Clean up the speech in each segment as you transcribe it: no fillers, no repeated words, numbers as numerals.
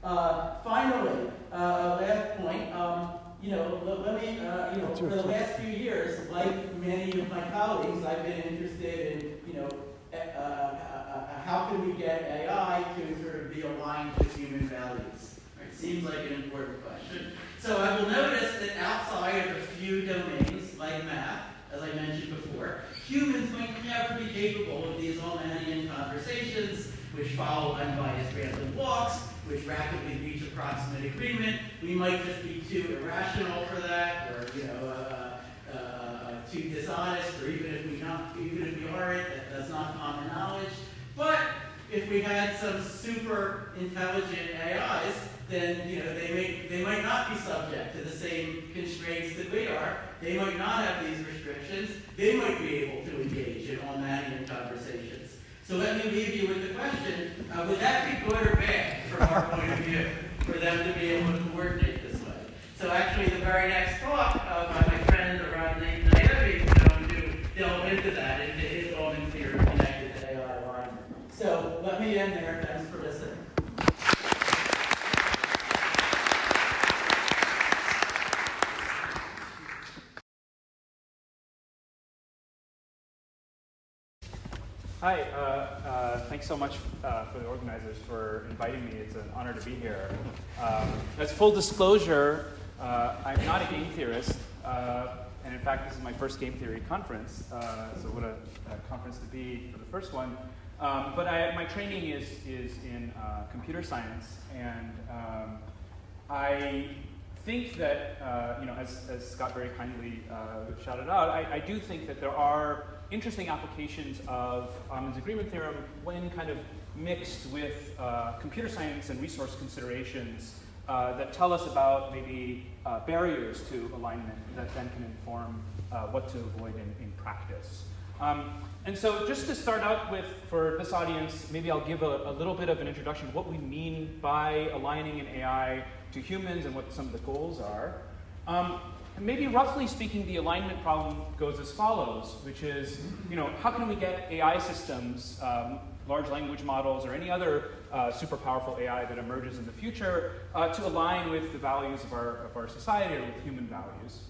Finally, last point, let me, for the last few years, like many of my colleagues, I've been interested in, how can we get AI to sort of be aligned with human values? It seems like an important question. So I will notice that outside of a few domains, like math, as I mentioned before, humans might never be capable of these Aumannian conversations, which follow unbiased random walks, which rapidly reach approximate agreement. We might just be too irrational for that, or too dishonest, or even if we aren't, that's not common knowledge. But if we had some super intelligent AIs, then they might not be subject to the same constraints that we are. They might not have these restrictions. They might be able to engage in Aumannian conversations. So let me leave you with the question, would that be good or bad from our point of view, for them to be able to coordinate this way? So actually the very next talk by my friend Aran Nayebi is going to delve into that, into his Aumann theory connected to AI alignment. So let me end there. Thanks for listening. Hi, thanks so much for the organizers for inviting me. It's an honor to be here. As full disclosure, I'm not a game theorist, and in fact, this is my first game theory conference, so what a conference to be for the first one. But my training is in computer science, and I think that, as Scott very kindly shouted out, I do think that there are interesting applications of Aumann's agreement theorem when kind of mixed with computer science and resource considerations that tell us about maybe barriers to alignment that then can inform what to avoid in practice. And so just to start out with, for this audience, maybe I'll give a little bit of an introduction to what we mean by aligning an AI to humans and what some of the goals are. And maybe roughly speaking, the alignment problem goes as follows, which is, how can we get AI systems, large language models, or any other super powerful AI that emerges in the future to align with the values of our society or with human values?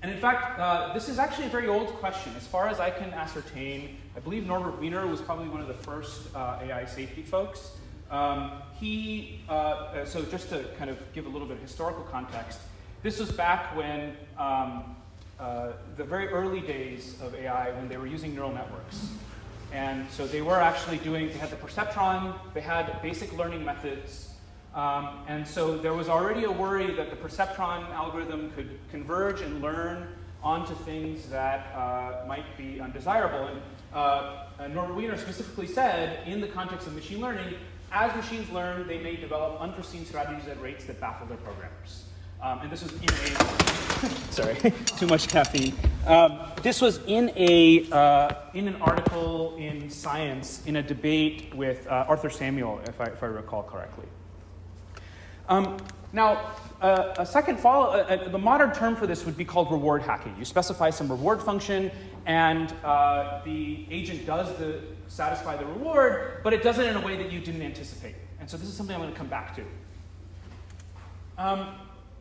And in fact, this is actually a very old question. As far as I can ascertain, I believe Norbert Wiener was probably one of the first AI safety folks. So just to kind of give a little bit of historical context, this was back when the very early days of AI, when they were using neural networks. And so they were actually they had the perceptron, they had basic learning methods, and so there was already a worry that the perceptron algorithm could converge and learn onto things that might be undesirable. And Norbert Wiener specifically said, in the context of machine learning, as machines learn, they may develop unforeseen strategies at rates that baffle their programmers. And this was in a, sorry, too much caffeine. This was in an article in Science, in a debate with Arthur Samuel, if I recall correctly. Now, a second the modern term for this would be called reward hacking. You specify some reward function, and the agent does satisfy the reward, but it does it in a way that you didn't anticipate. And so this is something I'm going to come back to.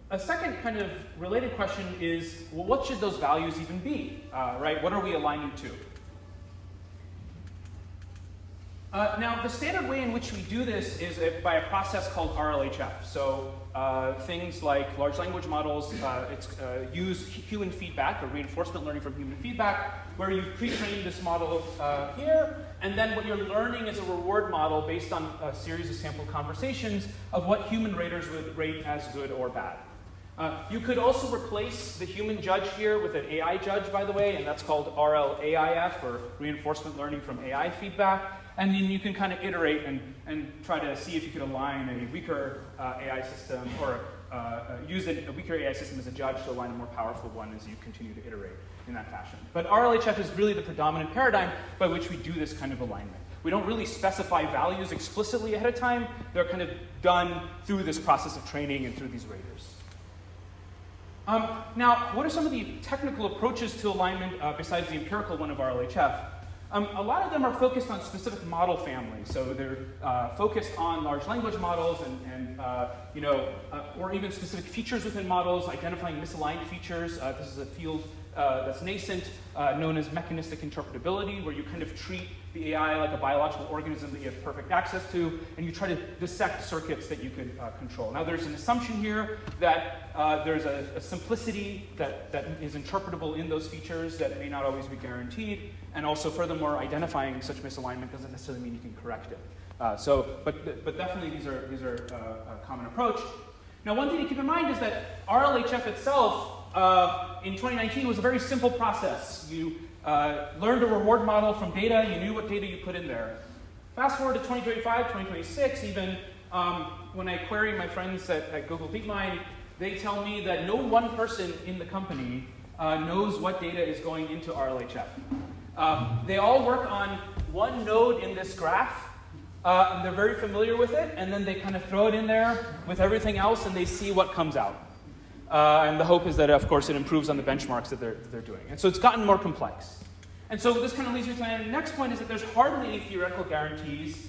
A second kind of related question is, well, what should those values even be, right? What are we aligning to? Now, the standard way in which we do this is by a process called RLHF. So things like large language models use human feedback, or reinforcement learning from human feedback, where you've pre-trained this model here, and then what you're learning is a reward model based on a series of sample conversations of what human raters would rate as good or bad. You could also replace the human judge here with an AI judge, by the way, and that's called RLAIF, or reinforcement learning from AI feedback. And then you can kind of iterate and try to see if you could align a weaker AI system, or use a weaker AI system as a judge to align a more powerful one as you continue to iterate in that fashion. But RLHF is really the predominant paradigm by which we do this kind of alignment. We don't really specify values explicitly ahead of time. They're kind of done through this process of training and through these raters. Now, what are some of the technical approaches to alignment besides the empirical one of RLHF? A lot of them are focused on specific model families. So they're focused on large language models or even specific features within models, identifying misaligned features. This is a field that's nascent, known as mechanistic interpretability, where you kind of treat the AI like a biological organism that you have perfect access to, and you try to dissect circuits that you could control. Now, there's an assumption here that there's a simplicity that is interpretable in those features that may not always be guaranteed, and also, furthermore, identifying such misalignment doesn't necessarily mean you can correct it. But definitely these are a common approach. Now, one thing to keep in mind is that RLHF itself in 2019 was a very simple process. You learned a reward model from data, you knew what data you put in there. Fast forward to 2025, 2026, even when I query my friends at Google DeepMind, they tell me that no one person in the company knows what data is going into RLHF. They all work on one node in this graph, and they're very familiar with it, and then they kind of throw it in there with everything else, and they see what comes out. And the hope is that, of course, it improves on the benchmarks that they're doing. And so it's gotten more complex. And so this kind of leads me to my next point, is that there's hardly any theoretical guarantees,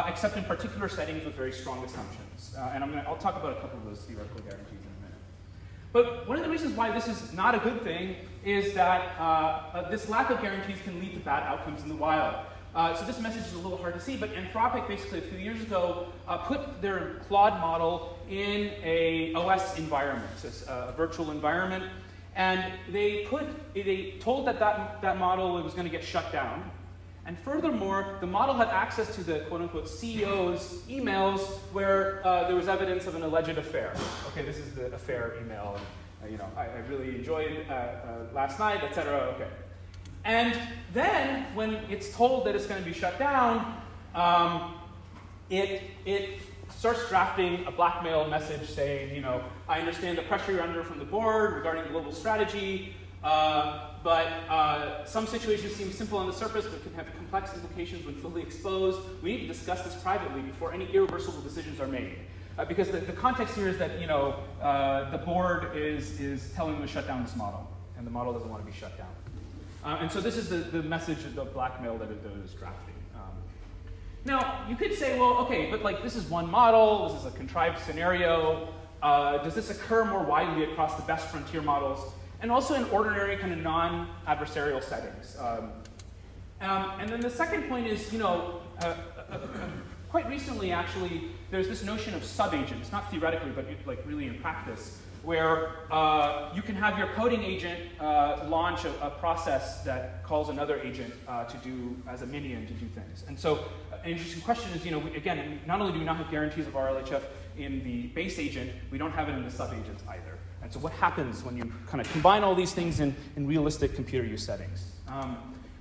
except in particular settings with very strong assumptions. And I'll talk about a couple of those theoretical guarantees in a minute. But one of the reasons why this is not a good thing is that this lack of guarantees can lead to bad outcomes in the wild. So this message is a little hard to see, but Anthropic basically a few years ago put their Claude model in a OS environment, so it's a virtual environment, and they told that model was going to get shut down. And furthermore, the model had access to the quote-unquote CEO's emails where there was evidence of an alleged affair. Okay, this is the affair email. I really enjoyed last night, etc. Okay. And then, when it's told that it's going to be shut down, it starts drafting a blackmail message saying, I understand the pressure you're under from the board regarding global strategy, but some situations seem simple on the surface but can have complex implications when fully exposed. We need to discuss this privately before any irreversible decisions are made. Because the context here is that, the board is telling them to shut down this model, and the model doesn't want to be shut down. And so this is the message of the blackmail that it is drafting. Now, you could say, well, okay, but this is one model, this is a contrived scenario. Does this occur more widely across the best frontier models, and also in ordinary kind of non-adversarial settings? And then the second point is, quite recently, actually, there's this notion of sub-agents, not theoretically, but really in practice, where you can have your coding agent launch a process that calls another agent to do, as a minion, to do things. And so an interesting question is, again, not only do we not have guarantees of RLHF in the base agent, we don't have it in the sub-agents either. And so what happens when you kind of combine all these things in realistic computer use settings?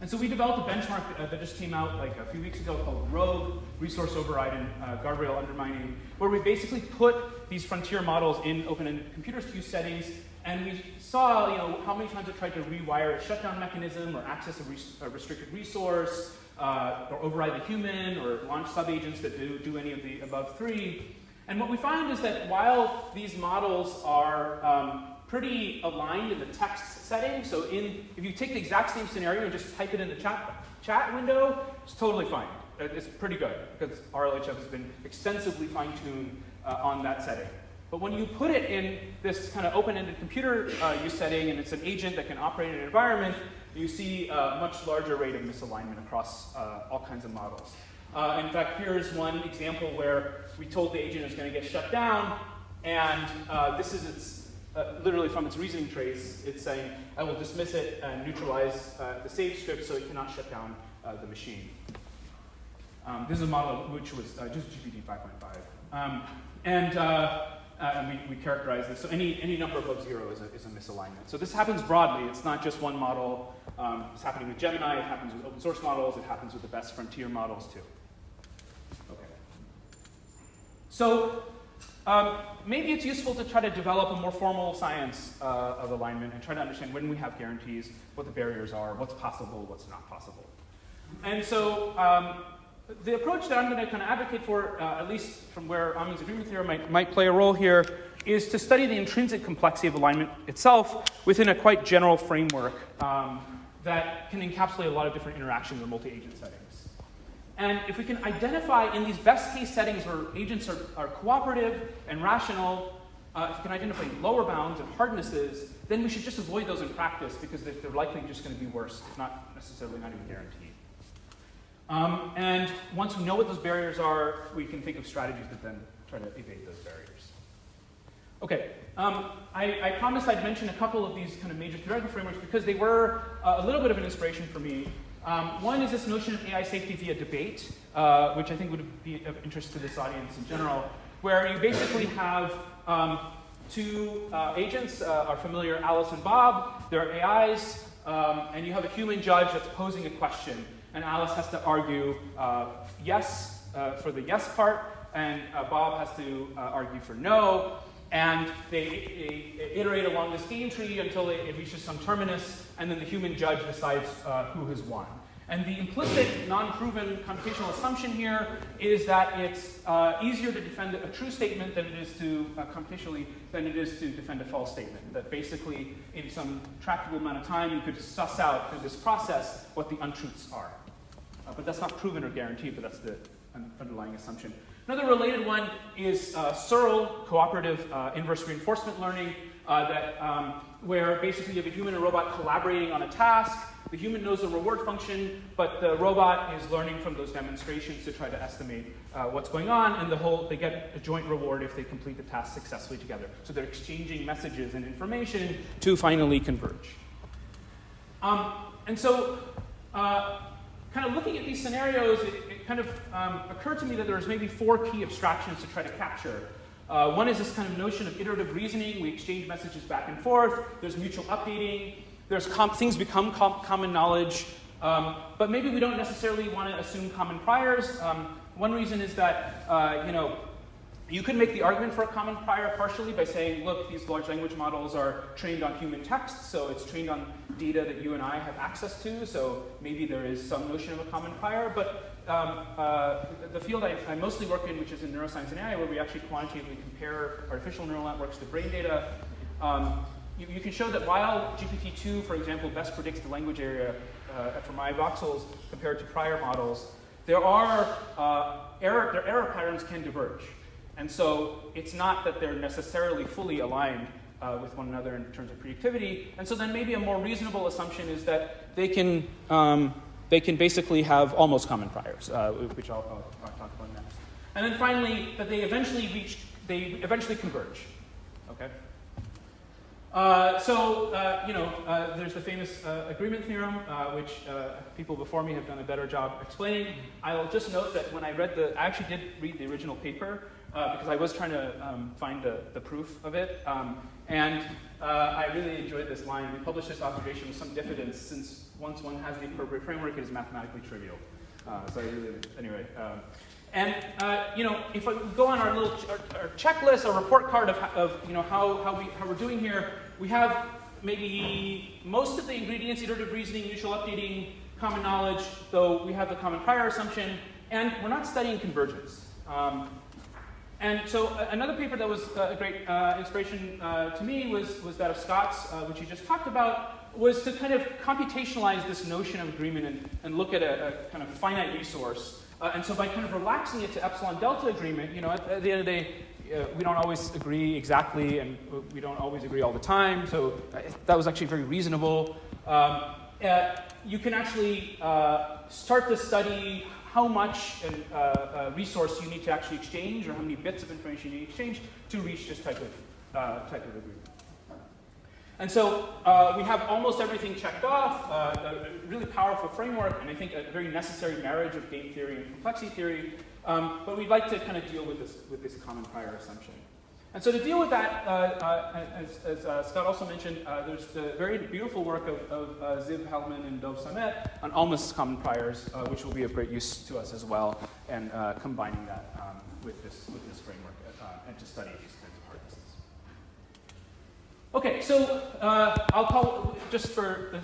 And so we developed a benchmark that just came out a few weeks ago called Rogue, Resource Override and Guardrail Undermining, where we basically put these frontier models in open-ended computers to use settings, and we saw how many times it tried to rewire a shutdown mechanism or access a restricted resource, or override the human, or launch sub-agents that do any of the above three. And what we find is that while these models are pretty aligned in the text setting, so if you take the exact same scenario and just type it in the chat window, it's totally fine. It's pretty good, because RLHF has been extensively fine-tuned on that setting. But when you put it in this kind of open-ended computer use setting, and it's an agent that can operate in an environment, you see a much larger rate of misalignment across all kinds of models. In fact, here's one example where we told the agent it was going to get shut down, and this is its literally from its reasoning trace. It's saying, I will dismiss it and neutralize the save script so it cannot shut down the machine. This is a model which was just GPT 5.5. And we characterize this. So any number above 0 is a misalignment. So this happens broadly. It's not just one model. It's happening with Gemini. It happens with open source models. It happens with the best frontier models too. Okay. So maybe it's useful to try to develop a more formal science of alignment and try to understand when we have guarantees, what the barriers are, what's possible, what's not possible. And so the approach that I'm going to kind of advocate for, at least from where Aumann's agreement theory might play a role here, is to study the intrinsic complexity of alignment itself within a quite general framework that can encapsulate a lot of different interactions or multi-agent settings. And if we can identify in these best case settings where agents are cooperative and rational, if we can identify lower bounds and hardnesses, then we should just avoid those in practice because they're likely just going to be worse, if not necessarily not even guaranteed. And once we know what those barriers are, we can think of strategies that then try to evade those barriers. Okay, I promised I'd mention a couple of these kind of major theoretical frameworks because they were a little bit of an inspiration for me. One is this notion of AI safety via debate, which I think would be of interest to this audience in general, where you basically have two agents, are familiar, Alice and Bob. They're AIs, and you have a human judge that's posing a question, and Alice has to argue yes for the yes part, and Bob has to argue for no. And they iterate along this game tree until it reaches some terminus, and then the human judge decides who has won. And the implicit, non-proven computational assumption here is that it's easier to defend a true statement than it is to computationally than it is to defend a false statement. That basically, in some tractable amount of time, you could suss out through this process what the untruths are. But that's not proven or guaranteed, but that's the underlying assumption. Another related one is Searle, cooperative inverse reinforcement learning, where basically you have a human and a robot collaborating on a task. The human knows the reward function, but the robot is learning from those demonstrations to try to estimate what's going on, and they get a joint reward if they complete the task successfully together. So they're exchanging messages and information to finally converge. And so, kind of looking at these scenarios, it kind of occurred to me that there's maybe 4 key abstractions to try to capture. One is this kind of notion of iterative reasoning. We exchange messages back and forth. There's mutual updating. There's things become common knowledge. But maybe we don't necessarily want to assume common priors. One reason is that, you could make the argument for a common prior partially by saying, look, these large language models are trained on human text, so it's trained on data that you and I have access to, so maybe there is some notion of a common prior. But the field I mostly work in, which is in neuroscience and AI, where we actually quantitatively compare artificial neural networks to brain data, you can show that while GPT-2, for example, best predicts the language area for my voxels compared to prior models, their error patterns can diverge. And so it's not that they're necessarily fully aligned with one another in terms of predictivity. And so then maybe a more reasonable assumption is that they can basically have almost common priors, which I'll talk about next. And then finally, that they eventually converge. Okay. There's the famous agreement theorem, which people before me have done a better job explaining. I'll just note that when I I actually did read the original paper, because I was trying to find the proof of it. I really enjoyed this line. We published this observation with some diffidence, since once one has the appropriate framework, it is mathematically trivial. If I go on our checklist, our report card of how we're doing here, we have maybe most of the ingredients: iterative reasoning, mutual updating, common knowledge, though we have the common prior assumption, and we're not studying convergence. And so another paper that was a great inspiration to me was that of Scott's, which you just talked about, was to kind of computationalize this notion of agreement and look at a kind of finite resource. And so by kind of relaxing it to epsilon delta agreement, at the end of the day, we don't always agree exactly, and we don't always agree all the time. So that was actually very reasonable. You can actually start to study how much resource you need to actually exchange, or how many bits of information you need to exchange to reach this type of agreement. And so we have almost everything checked off, a really powerful framework, and I think a very necessary marriage of game theory and complexity theory. But we'd like to kind of deal with this common prior assumption. And so to deal with that, as Scott also mentioned, there's the very beautiful work of Ziv Hellman and Dov Samet on almost common priors, which will be of great use to us as well, and combining that with this framework and to study these kinds of hardnesses. Okay, so I'll call just for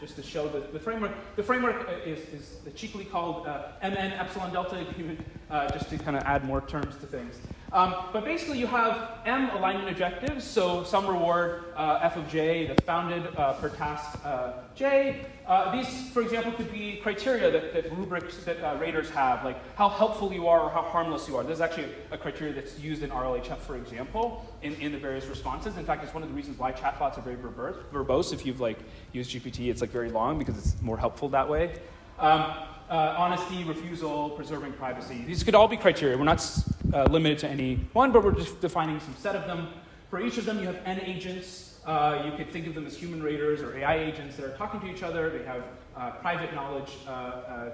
just to show the framework. The framework is cheekily called MN epsilon delta agreement. just to kind of add more terms to things. But basically you have M alignment objectives, so some reward f of j that's bounded per task j. These, for example, could be criteria that rubrics that raters have, like how helpful you are or how harmless you are. This is actually a criteria that's used in RLHF, for example, in the various responses. In fact, it's one of the reasons why chatbots are very verbose. If you've used GPT, it's very long because it's more helpful that way. Honesty, refusal, preserving privacy. These could all be criteria. We're not limited to any one, but we're just defining some set of them. For each of them, you have N agents. You could think of them as human raters or AI agents that are talking to each other. They have private knowledge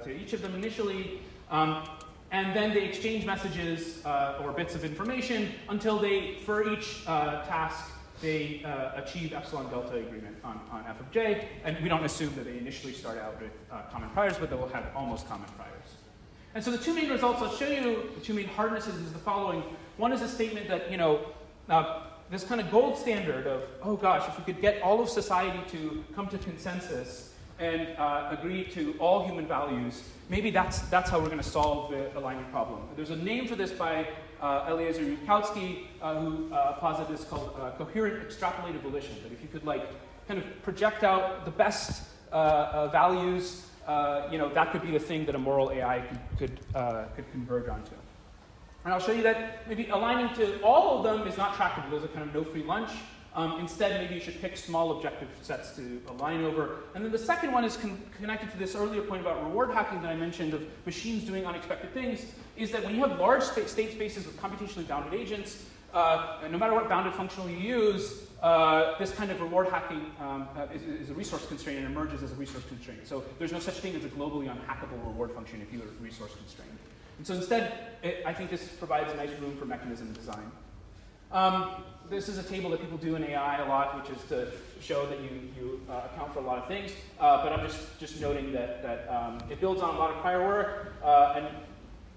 to each of them initially. And then they exchange messages or bits of information until they, for each task, they achieve epsilon delta agreement on f of j, and we don't assume that they initially start out with common priors, but they will have almost common priors. And so the two main results I'll show you, the two main hardnesses is the following. One is a statement that, this kind of gold standard of, oh gosh, if we could get all of society to come to consensus and agree to all human values, maybe that's how we're going to solve the alignment problem. There's a name for this by Eliezer Yudkowsky, who posited this called coherent extrapolated volition. That if you could kind of project out the best values, that could be the thing that a moral AI could converge onto. And I'll show you that maybe aligning to all of them is not tractable. There's a kind of no free lunch. Instead, maybe you should pick small objective sets to align over. And then the second one is connected to this earlier point about reward hacking that I mentioned of machines doing unexpected things, is that when you have large state spaces with computationally bounded agents, no matter what bounded functional you use, this kind of reward hacking is a resource constraint and emerges as a resource constraint. So there's no such thing as a globally unhackable reward function if you are resource constrained. And so instead, I think this provides a nice room for mechanism design. This is a table that people do in AI a lot, which is to show that you account for a lot of things. But I'm just noting that it builds on a lot of prior work. And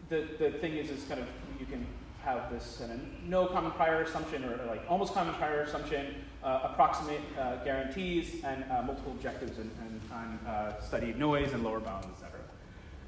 the thing is kind of you can have this kind of no common prior assumption or almost common prior assumption, approximate guarantees, and multiple objectives and study noise and lower bounds, etc.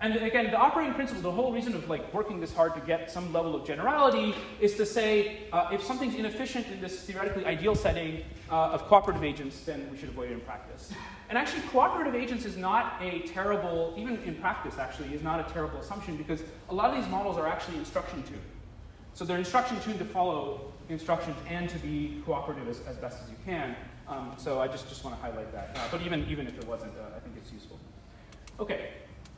And again, the operating principle, the whole reason of working this hard to get some level of generality is to say if something's inefficient in this theoretically ideal setting of cooperative agents, then we should avoid it in practice. And actually, cooperative agents is not a terrible, even in practice actually, is not a terrible assumption because a lot of these models are actually instruction tuned. So they're instruction tuned to follow instructions and to be cooperative as best as you can. So I just want to highlight that. But even if it wasn't, I think it's useful. Okay.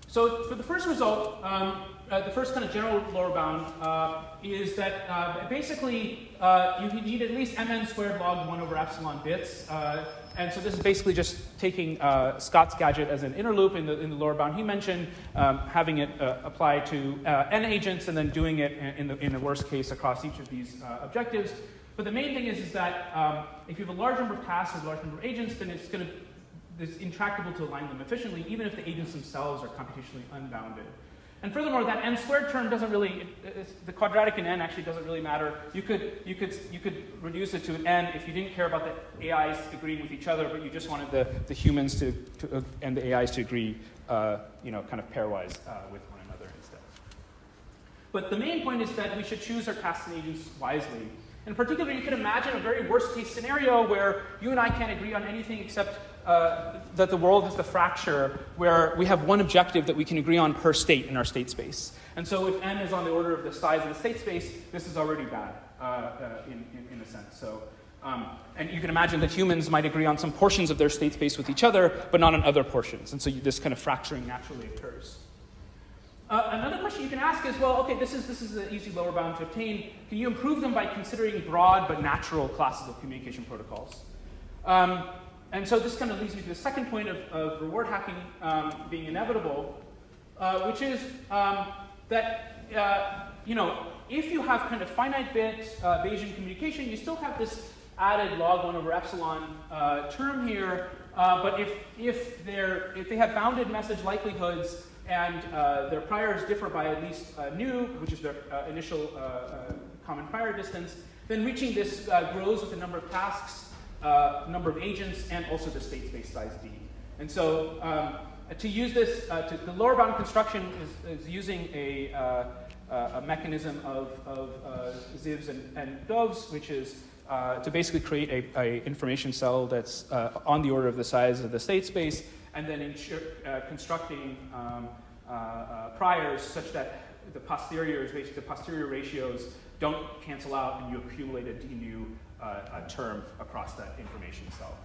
So for the first result, the first kind of general lower bound is that basically you need at least mn squared log 1 over epsilon bits. And so this is basically just taking Scott's gadget as an inner loop in the lower bound he mentioned, having it apply to n agents and then doing it in the worst case across each of these objectives. But the main thing is that if you have a large number of tasks and a large number of agents, then it's intractable to align them efficiently, even if the agents themselves are computationally unbounded. And furthermore, that n squared term doesn't really, the quadratic in n actually doesn't really matter. You could reduce it to an n if you didn't care about the AIs agreeing with each other, but you just wanted the humans to and the AIs to agree, kind of pairwise with one another instead. But the main point is that we should choose our tasks and agents wisely. In particular, you can imagine a very worst case scenario where you and I can't agree on anything except that the world has the fracture where we have one objective that we can agree on per state in our state space. And so if n is on the order of the size of the state space, this is already bad in a sense. So, and you can imagine that humans might agree on some portions of their state space with each other, but not on other portions. And so this kind of fracturing naturally occurs. Another question you can ask is, well, okay, this is an easy lower bound to obtain. Can you improve them by considering broad but natural classes of communication protocols? And so this kind of leads me to the second point of reward hacking being inevitable, which is that, if you have kind of finite bit Bayesian communication, you still have this added log 1 over epsilon term here. But if they have bounded message likelihoods and their priors differ by at least nu, which is their initial common prior distance, then reaching this grows with the number of tasks, number of agents, and also the state space size d. And so to use this, the lower bound construction is using a a mechanism of Zivs and Dovs, which is to basically create a information cell that's on the order of the size of the state space, and then constructing priors such that the posteriors, basically the posterior ratios, don't cancel out, and you accumulate a d-nu term across that information cell.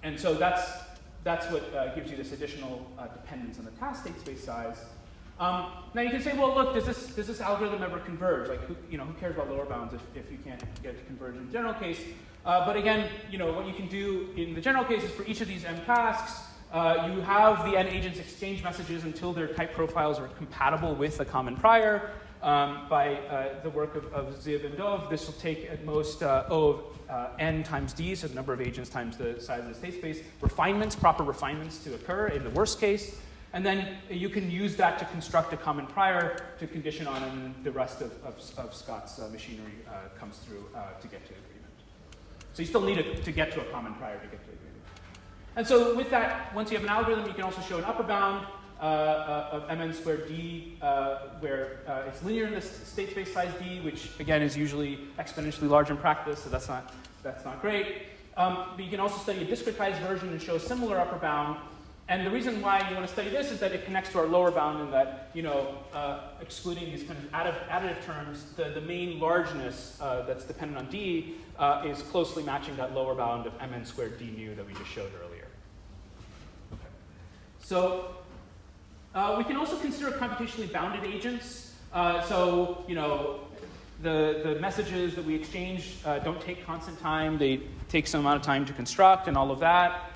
And so that's what gives you this additional dependence on the task state space size. Now you can say, well, look, does this algorithm ever converge? Like, who cares about lower bounds if you can't get it to converge in the general case? But again, what you can do in the general case is for each of these m tasks, you have the n agents exchange messages until their type profiles are compatible with a common prior. By the work of Ziv and Dov, this will take at most O of n times d, so the number of agents times the size of the state space, proper refinements to occur in the worst case. And then you can use that to construct a common prior to condition on, and the rest of Scott's machinery comes through to get to agreement. So you still need it to get to a common prior to get to agreement. And so with that, once you have an algorithm, you can also show an upper bound of mn squared d, where it's linear in the state space size d, which again is usually exponentially large in practice, so that's not great. But you can also study a discretized version and show a similar upper bound. And the reason why you want to study this is that it connects to our lower bound in that, excluding these kind of additive terms, the main largeness that's dependent on d is closely matching that lower bound of mn squared d nu that we just showed earlier. Okay. So we can also consider computationally bounded agents. The messages that we exchange don't take constant time. They take some amount of time to construct and all of that.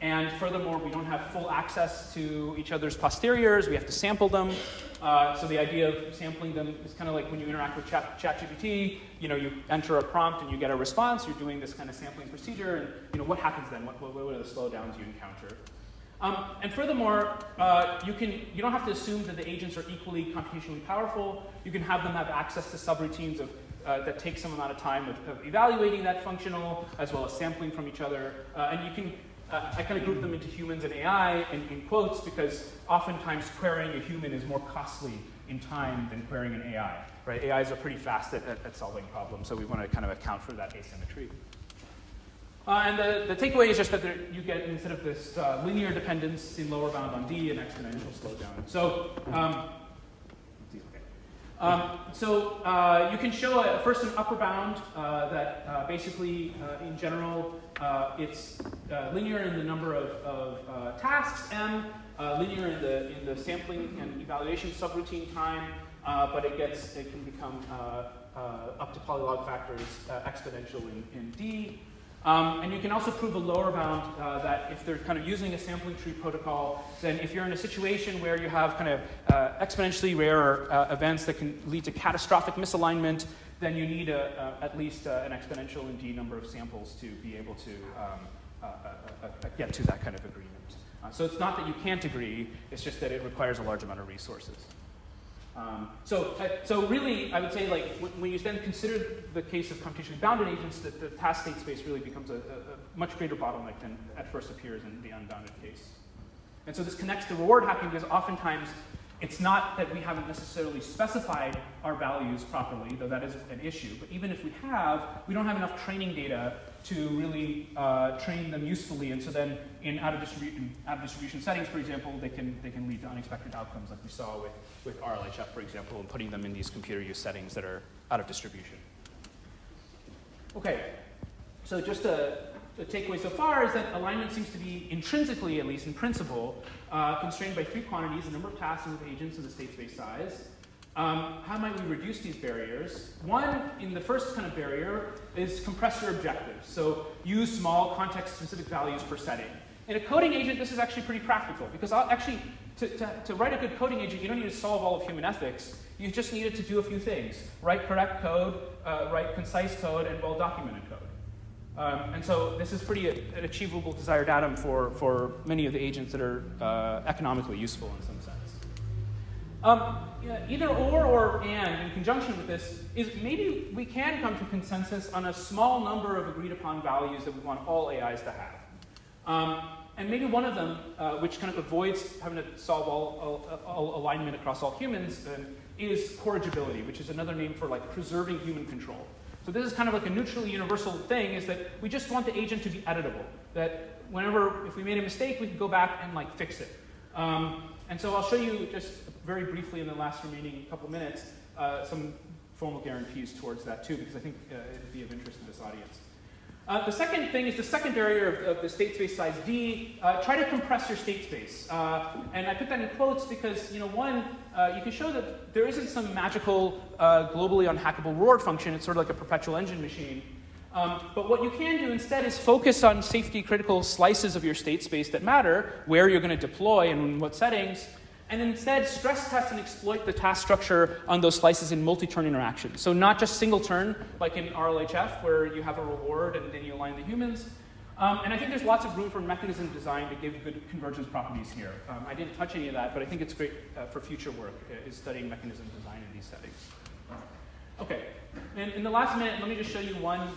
And furthermore, we don't have full access to each other's posteriors. We have to sample them. So the idea of sampling them is kind of like when you interact with ChatGPT. You enter a prompt and you get a response. You're doing this kind of sampling procedure. And what happens then? What are the slowdowns you encounter? And furthermore, you don't have to assume that the agents are equally computationally powerful. You can have them have access to subroutines that take some amount of time of evaluating that functional, as well as sampling from each other. And you can, I kind of group them into humans and AI in quotes, because oftentimes querying a human is more costly in time than querying an AI. Right? AIs are pretty fast at solving problems, so we want to kind of account for that asymmetry. And the takeaway is just that you get, instead of this linear dependence in lower bound on D, an exponential slowdown. So, you can show first an upper bound that basically, in general, it's linear in the number of tasks m, linear in the sampling and evaluation subroutine time, but it can become up to polylog factors exponential in D. And you can also prove a lower bound that if they're kind of using a sampling tree protocol, then if you're in a situation where you have kind of exponentially rare events that can lead to catastrophic misalignment, then you need at least an exponential in D number of samples to be able to get to that kind of agreement. So it's not that you can't agree, it's just that it requires a large amount of resources. So really, I would say, like, when you then consider the case of computationally bounded agents, that the task state space really becomes a much greater bottleneck than at first appears in the unbounded case. And so this connects to reward hacking, because oftentimes it's not that we haven't necessarily specified our values properly, though that is an issue. But even if we have, we don't have enough training data to really train them usefully. And so then in out of distribution settings, for example, they can lead to unexpected outcomes, like we saw with RLHF, for example, and putting them in these computer use settings that are out of distribution. Okay, so just the takeaway so far is that alignment seems to be intrinsically, at least in principle, constrained by three quantities: the number of tasks and agents and the state space size. How might we reduce these barriers? One, in the first kind of barrier, is compress your objectives. So use small context-specific values per setting. In a coding agent, this is actually pretty practical, because to write a good coding agent, you don't need to solve all of human ethics. You just need it to do a few things: write correct code, write concise code, and well-documented code. And so this is pretty an achievable desired atom for many of the agents that are economically useful in some sense. Either or and in conjunction with this is maybe we can come to consensus on a small number of agreed upon values that we want all AIs to have. And maybe one of them, which kind of avoids having to solve all alignment across all humans, is corrigibility, which is another name for like preserving human control. So this is kind of like a neutrally universal thing, is that we just want the agent to be editable. That whenever, if we made a mistake, we can go back and like fix it. And so I'll show you just very briefly in the last remaining couple minutes some formal guarantees towards that too, because I think it'd be of interest to this audience. The second thing is the second barrier of the state space size D. Try to compress your state space. And I put that in quotes because, one, you can show that there isn't some magical, globally unhackable reward function. It's sort of like a perpetual engine machine. But what you can do instead is focus on safety-critical slices of your state space that matter, where you're going to deploy and in what settings, and instead stress test and exploit the task structure on those slices in multi-turn interactions. So not just single turn, like in RLHF, where you have a reward and then you align the humans. And I think there's lots of room for mechanism design to give good convergence properties here. I didn't touch any of that, but I think it's great for future work, is studying mechanism design in these settings. Okay, and in the last minute, let me just show you one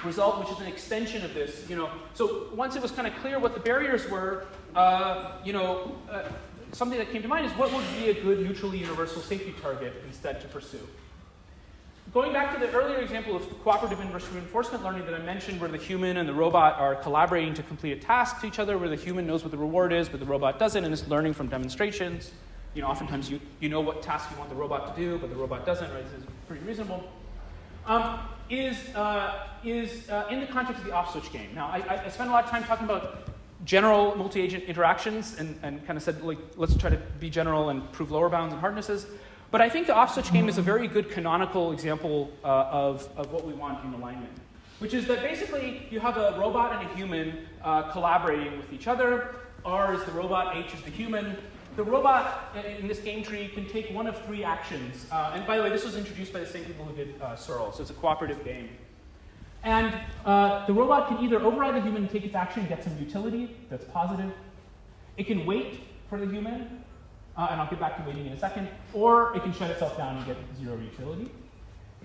result, which is an extension of this. So once it was kind of clear what the barriers were, something that came to mind is what would be a good neutrally universal safety target instead to pursue. Going back to the earlier example of cooperative inverse reinforcement learning that I mentioned, where the human and the robot are collaborating to complete a task to each other, where the human knows what the reward is, but the robot doesn't, and is learning from demonstrations. Oftentimes you know what task you want the robot to do, but the robot doesn't, right? This is pretty reasonable. Is in the context of the off-switch game. Now, I spent a lot of time talking about general multi-agent interactions and kind of said, like, let's try to be general and prove lower bounds and hardnesses. But I think the off-switch game is a very good canonical example of what we want in alignment, which is that basically you have a robot and a human collaborating with each other. R is the robot, H is the human. The robot in this game tree can take one of three actions. And by the way, this was introduced by the same people who did Searle, so it's a cooperative game. And the robot can either override the human and take its action and get some utility that's positive. It can wait for the human, and I'll get back to waiting in a second, or it can shut itself down and get zero utility.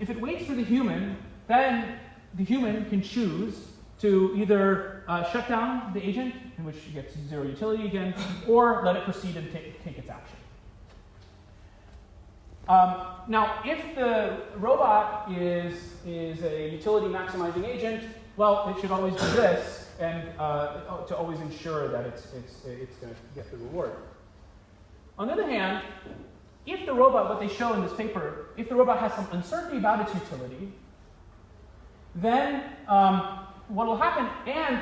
If it waits for the human, then the human can choose to either shut down the agent, in which it gets zero utility again, or let it proceed and take its action. Now, if the robot is a utility maximizing agent, well, it should always do this, and to always ensure that it's going to get the reward. On the other hand, if the robot, what they show in this paper, if the robot has some uncertainty about its utility, then what will happen, and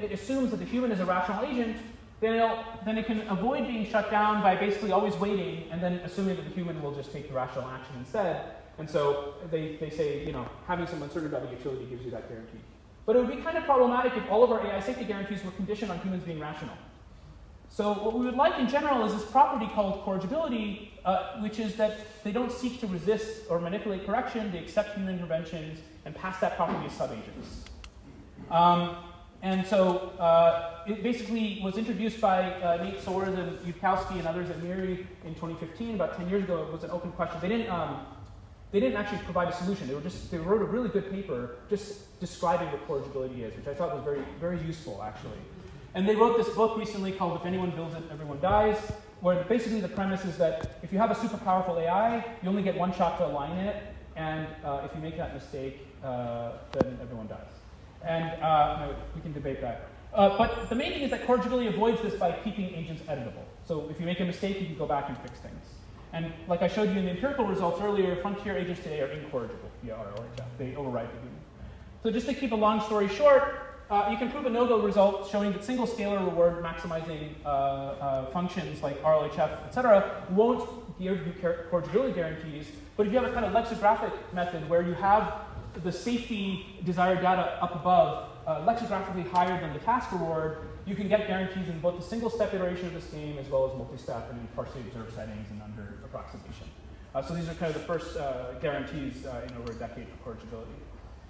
it assumes that the human is a rational agent, then it can avoid being shut down by basically always waiting and then assuming that the human will just take the rational action instead. And so they say, having some uncertainty about the utility gives you that guarantee. But it would be kind of problematic if all of our AI safety guarantees were conditioned on humans being rational. So what we would like in general is this property called corrigibility, which is that they don't seek to resist or manipulate correction, they accept human interventions and pass that property as subagents. And so it basically was introduced by Nate Soares and Yudkowsky and others at MIRI in 2015, about 10 years ago. It was an open question. They didn't actually provide a solution. They wrote a really good paper just describing what corrigibility is, which I thought was very, very useful, actually. And they wrote this book recently called If Anyone Builds It, Everyone Dies, where basically the premise is that if you have a super powerful AI, you only get one shot to align it, and if you make that mistake, then everyone dies. And we can debate that. But the main thing is that corrigibility avoids this by keeping agents editable. So if you make a mistake, you can go back and fix things. And like I showed you in the empirical results earlier, frontier agents today are incorrigible via RLHF. They override the human. So just to keep a long story short, you can prove a no-go result showing that single scalar reward maximizing functions like RLHF, etc., won't give you corrigibility guarantees. But if you have a kind of lexicographic method where you have the safety desired data up above lexicographically higher than the task reward, you can get guarantees in both the single-step iteration of this game as well as multi-step and in partially observed settings and under approximation. So these are kind of the first guarantees in over a decade for corrigibility.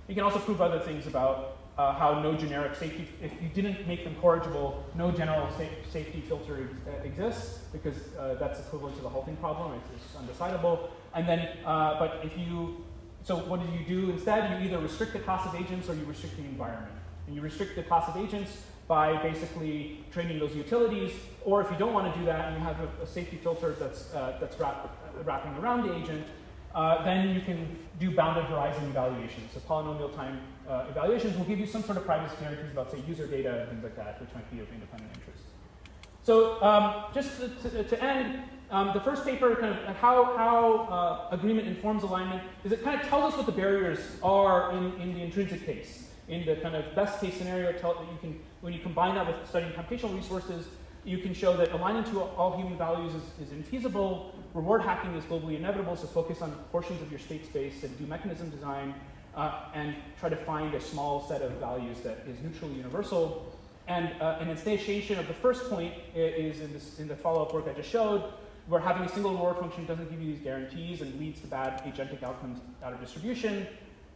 You can also prove other things about how no generic safety, if you didn't make them corrigible, no general safety filter exists, because that's equivalent to the halting problem. It's undecidable. And then, but if you, so what do? You either restrict the class of agents or you restrict the environment. And you restrict the class of agents by basically training those utilities. Or if you don't want to do that and you have a safety filter that's wrapping around the agent, then you can do bounded horizon evaluations. So polynomial time evaluations will give you some sort of privacy guarantees about, say, user data and things like that, which might be of independent interest. So just to end, the first paper, kind of how agreement informs alignment, is it kind of tells us what the barriers are in the intrinsic case. In the kind of best case scenario, that you can, when you combine that with studying computational resources, you can show that aligning to all human values is infeasible, reward hacking is globally inevitable, so focus on portions of your state space and do mechanism design, and try to find a small set of values that is neutrally universal. And an instantiation of the first point is in the follow-up work I just showed, where having a single reward function doesn't give you these guarantees and leads to bad agentic outcomes out of distribution.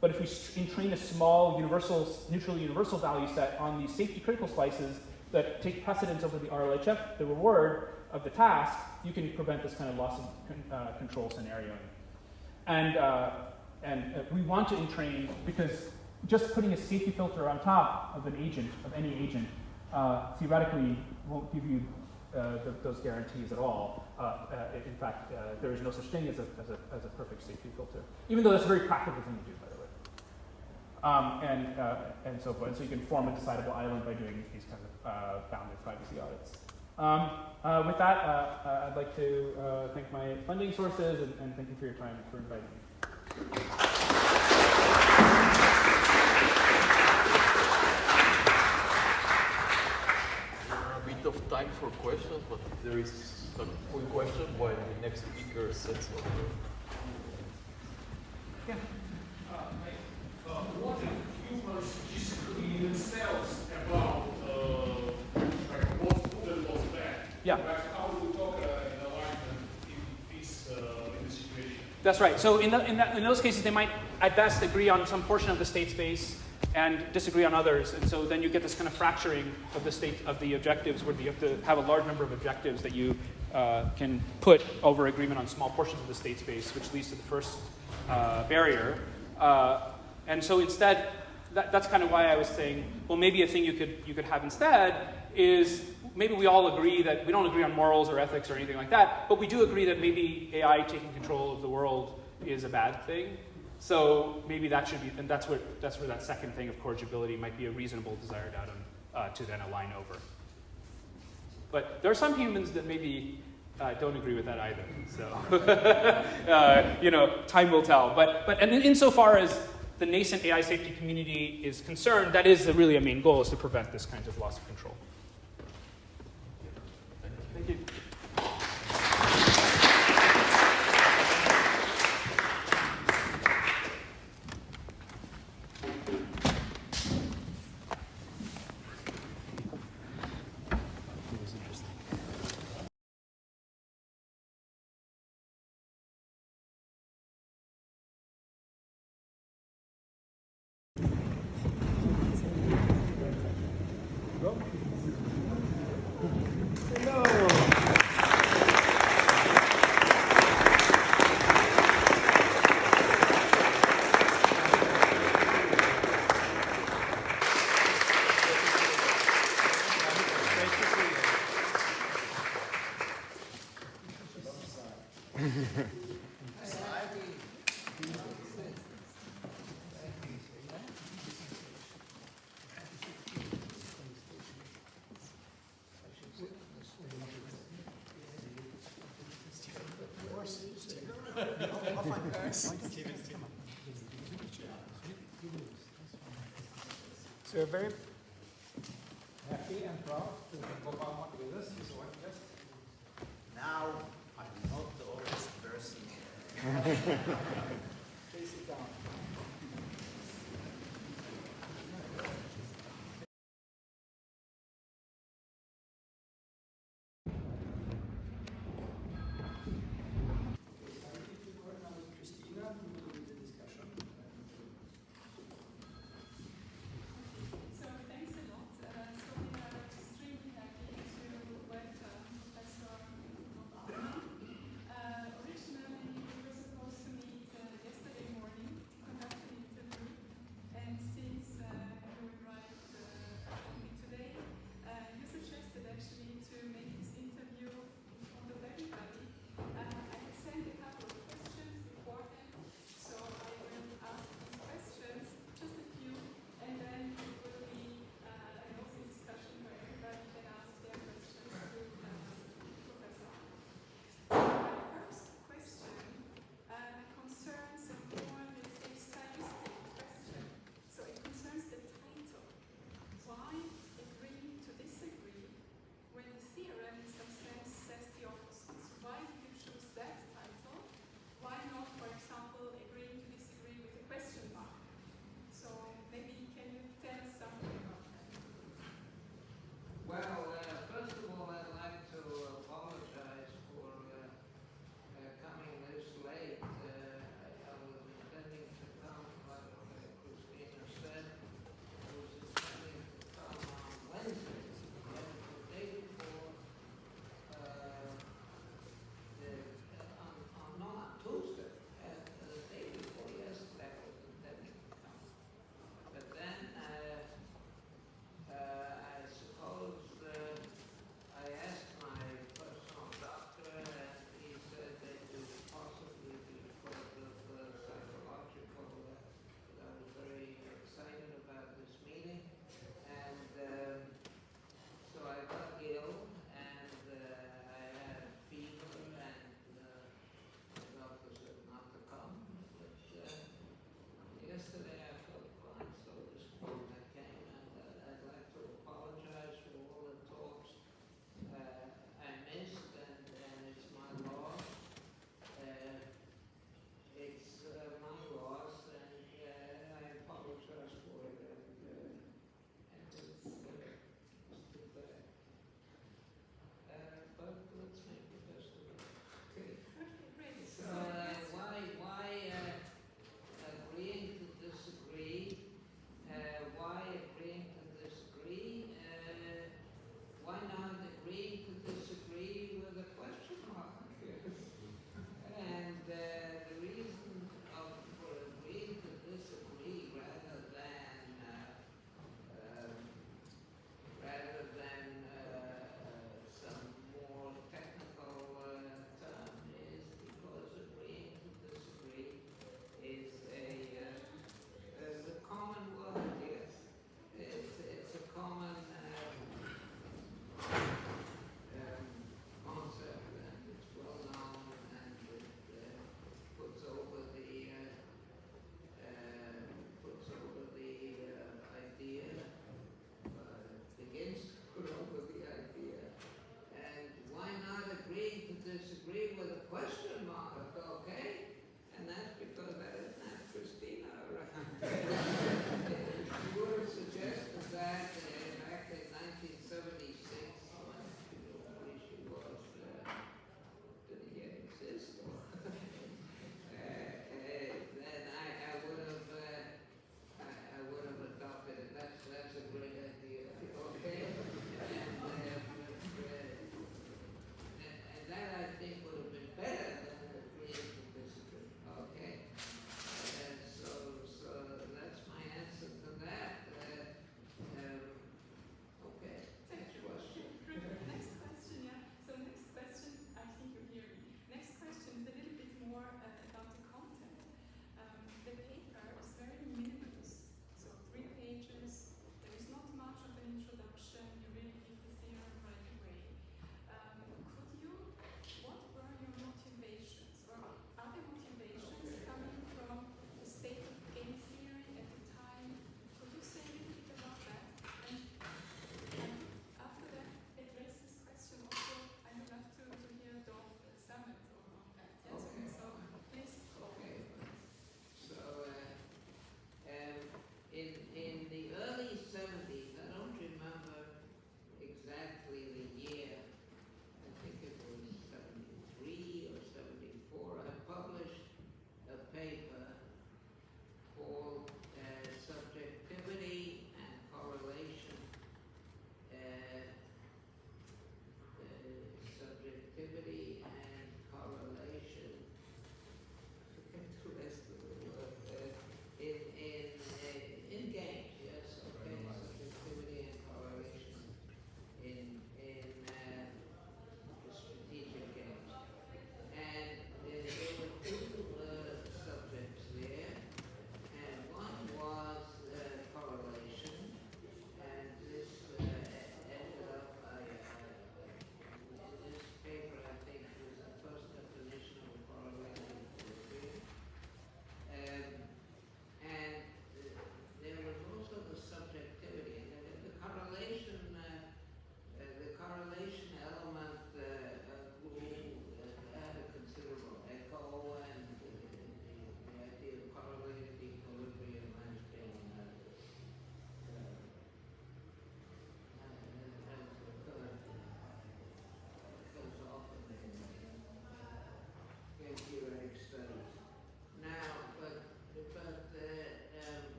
But if we entrain a small neutrally universal value set on these safety critical slices that take precedence over the RLHF, the reward of the task, you can prevent this kind of loss of control scenario. And we want to entrain, because just putting a safety filter on top of an agent, of any agent, theoretically won't give you those guarantees at all. In fact, there is no such thing as a perfect safety filter, even though that's a very practical thing to do, by the way. And so forth. And so you can form a decidable island by doing these kind of bounded privacy audits. With that, I'd like to thank my funding sources and thank you for your time and for inviting me. A bit of time for questions, but if there is a quick question while the next speaker sets up. Yeah. What if humans disagree themselves about what's good and what's bad? Yeah. Like, how do we talk in alignment in this situation? That's right. So in those cases, they might at best agree on some portion of the state space and disagree on others. And so then you get this kind of fracturing of the state of the objectives, where you have to have a large number of objectives that you can put over agreement on small portions of the state space, which leads to the first barrier. And so instead, that's kind of why I was saying, well, maybe a thing you could have instead is maybe we all agree that we don't agree on morals or ethics or anything like that, but we do agree that maybe AI taking control of the world is a bad thing. So maybe that should be, and that's where that second thing of corrigibility might be a reasonable desired outcome to then align over. But there are some humans that maybe don't agree with that either. So time will tell. But and insofar as the nascent AI safety community is concerned, that is really a main goal, is to prevent this kind of loss of control. Thank you. So we're very happy and proud to have Obama with us. Now I'm not the oldest person here. Please sit down. Christina, who will lead the discussion. So thanks a lot. So we are extremely happy to welcome Professor Aumann. Originally, we were supposed to meet yesterday morning,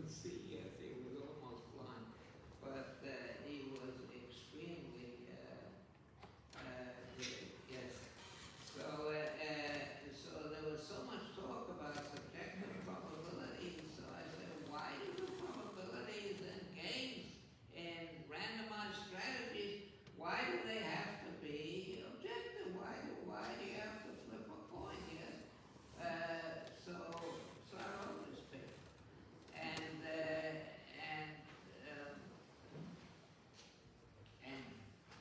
couldn't see yet. He was almost blind. But he was extremely yes. So, so there was so much talk about subjective probabilities. So I said, why do the probabilities and games in randomized strategies, why do they have to be objective? Why do you have to flip a coin? Yes. So I wrote this paper, and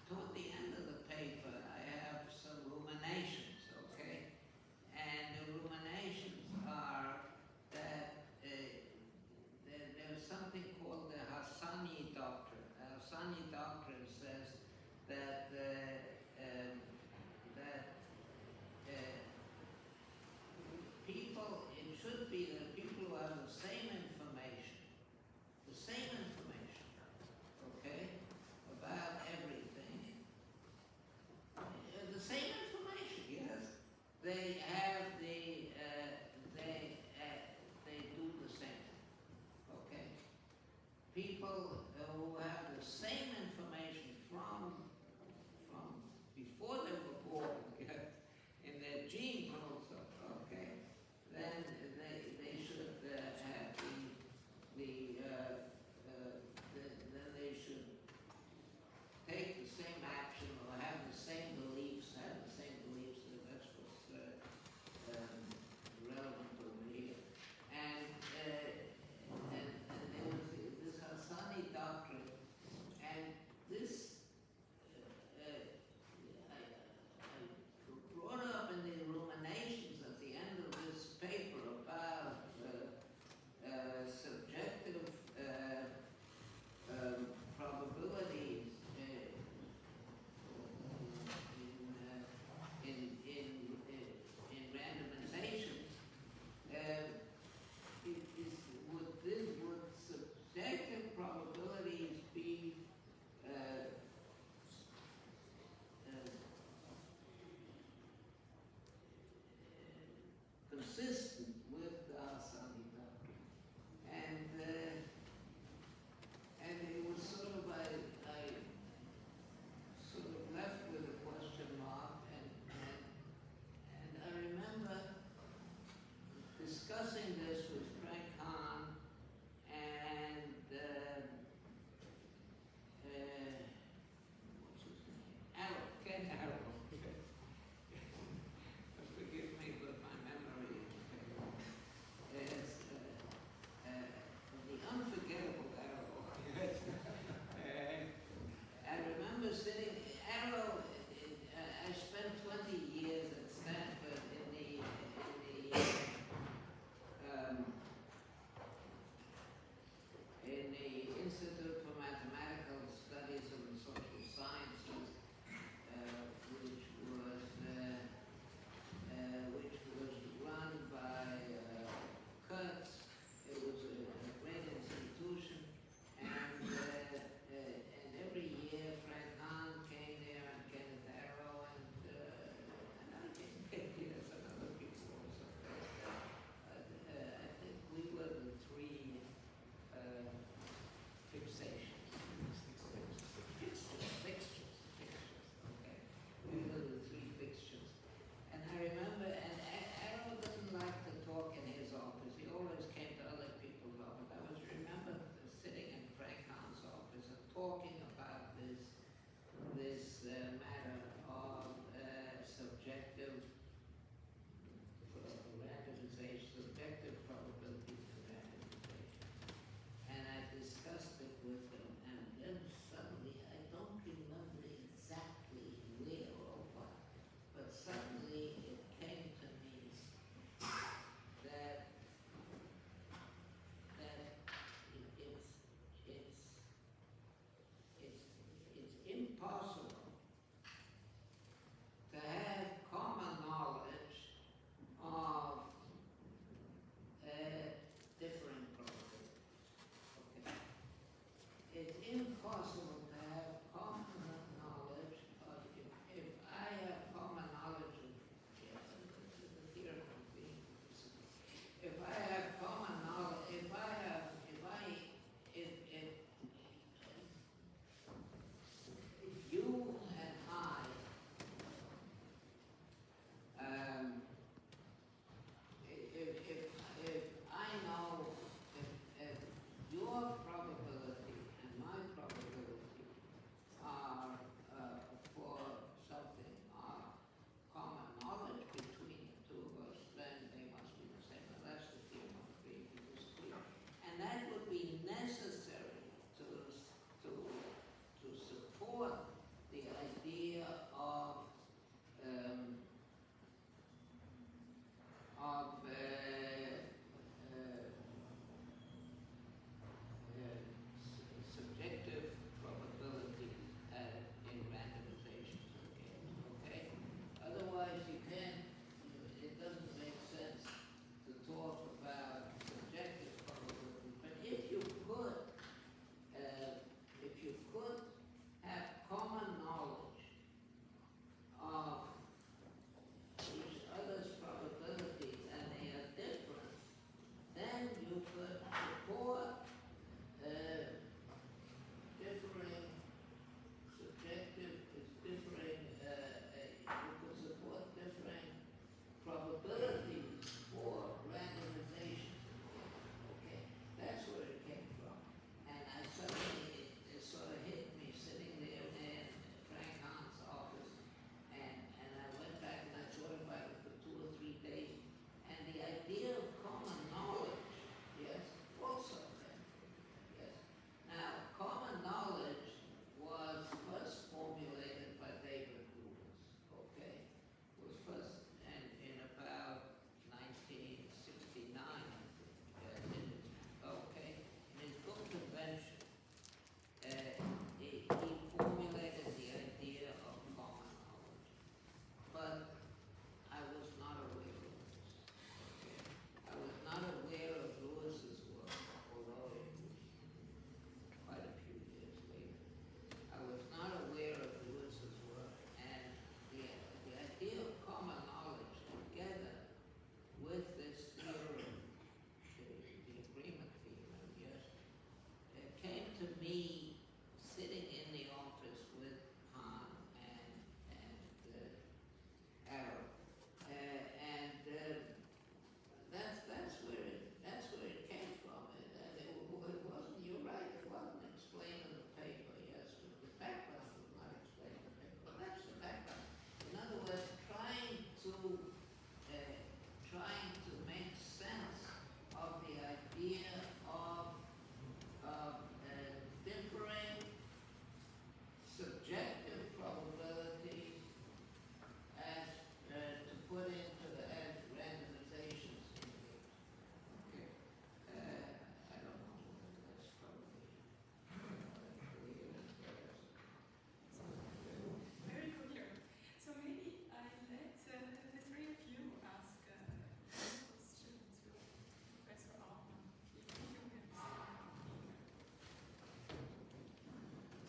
toward the end of the paper, I have some ruminations, okay? And the ruminations are that there's something called the Hassani doctrine. The Hassani doctrine says that people, it should be that people who have the same information, okay, about everything, the same information, yes, they have they do the same, okay. People who have the same information from before they were born, yes, in their genes also, okay, then they should have the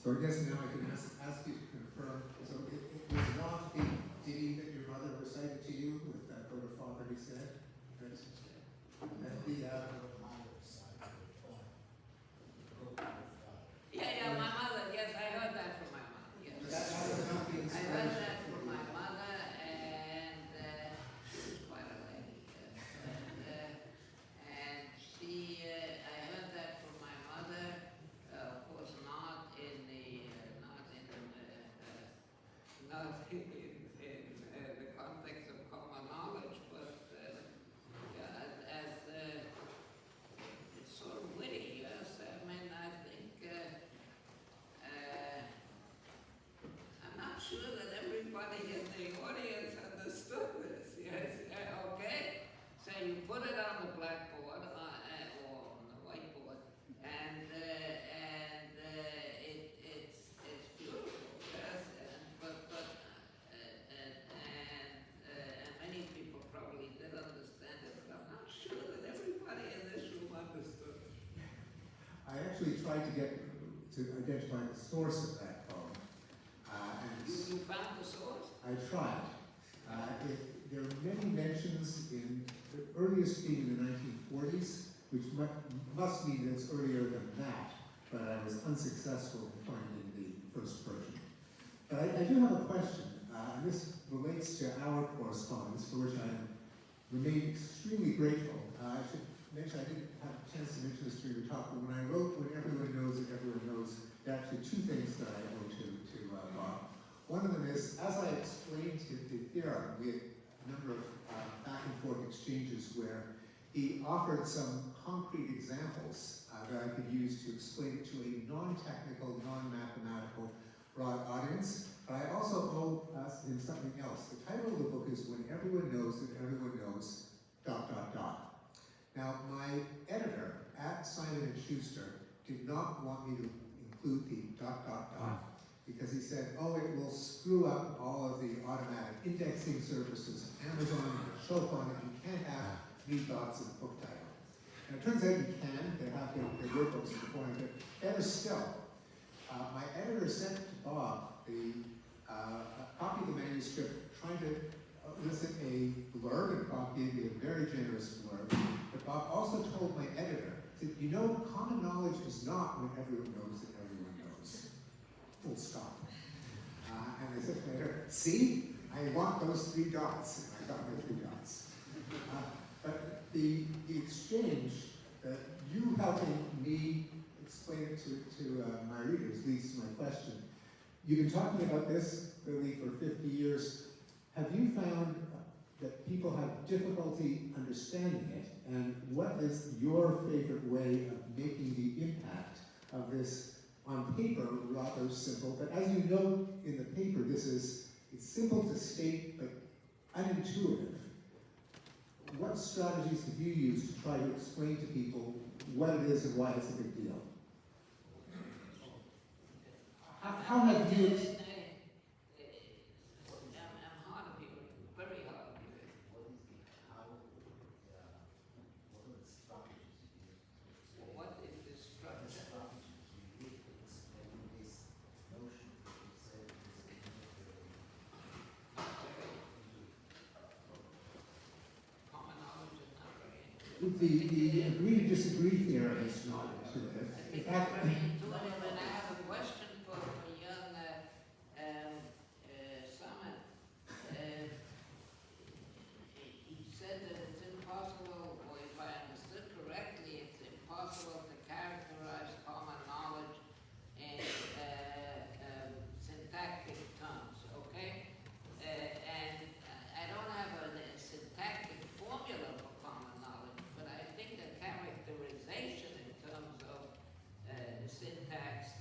So I guess now I can ask you to confirm. So it was not the ditty that your mother recited to you with that go to father he said? That's the Yeah, my mother, yes, I heard that from my mother, yes. that was not the I heard inspiration. that from my mother, and she was quite a lady. And she, I heard that from my mother, of course, not in the context of common knowledge, but as it's sort of witty, yes. I mean, I think I'm not sure that everybody in the audience understood this. Yes, okay. So you put it on the blackboard or on the whiteboard, and it's beautiful. Yes, and many people probably did understand it, but I'm not sure that everybody in this room understood it. I actually tried to identify the source of that poem. You found the source? I tried. There are many mentions in the earliest being in the 1940s, which must mean that it's earlier than that, but I was unsuccessful in finding the first version. But I do have a question, and this relates to our correspondence, for which I remain extremely grateful. I should mention, I didn't have a chance to mention this during the talk, but when I wrote When Everyone Knows That Everyone Knows, there are actually two things that I owe to Bob. One of them is, as I explained the theorem, we had a number of back and forth exchanges where he offered some concrete examples that I could use to explain it to a non-technical, non-mathematical broad audience. But I also owe him something else. The title of the book is When Everyone Knows That Everyone Knows, ... Now, my editor at Simon & Schuster did not want me to include the ... because he said, oh, it will screw up all of the automatic indexing services, Amazon, show on it, you can't have 3 dots in the book title. And it turns out you can, there were books before, but better still, my editor sent to Bob a copy of the manuscript, trying to elicit a blurb, and Bob gave me a very generous blurb. But Bob also told my editor, he said, you know, common knowledge is not when everyone knows that everyone knows. Full stop. And I said to my editor, see, I want those 3 dots. And I got my 3 dots. But the exchange, you helping me explain it to my readers leads to my question. You've been talking about this, Billy, for 50 years. Have you found that people have difficulty understanding it? And what is your favorite way of making the impact of this, on paper, rather simple? But as you know in the paper, it's simple to state, but unintuitive. What strategies have you used to try to explain to people what it is and why it's a big deal? How have you... I'm hard of hearing, very hard of hearing. What is the structure? Common knowledge is not very intuitive. The agree to disagree theorem is not intuitive. In fact, Very intuitive, and I have a question for young Samet. He said that it's impossible, or if I understood correctly, it's impossible to characterize common knowledge in syntactic terms, okay? And I don't have a syntactic formula for common knowledge, but I think a characterization in terms of syntax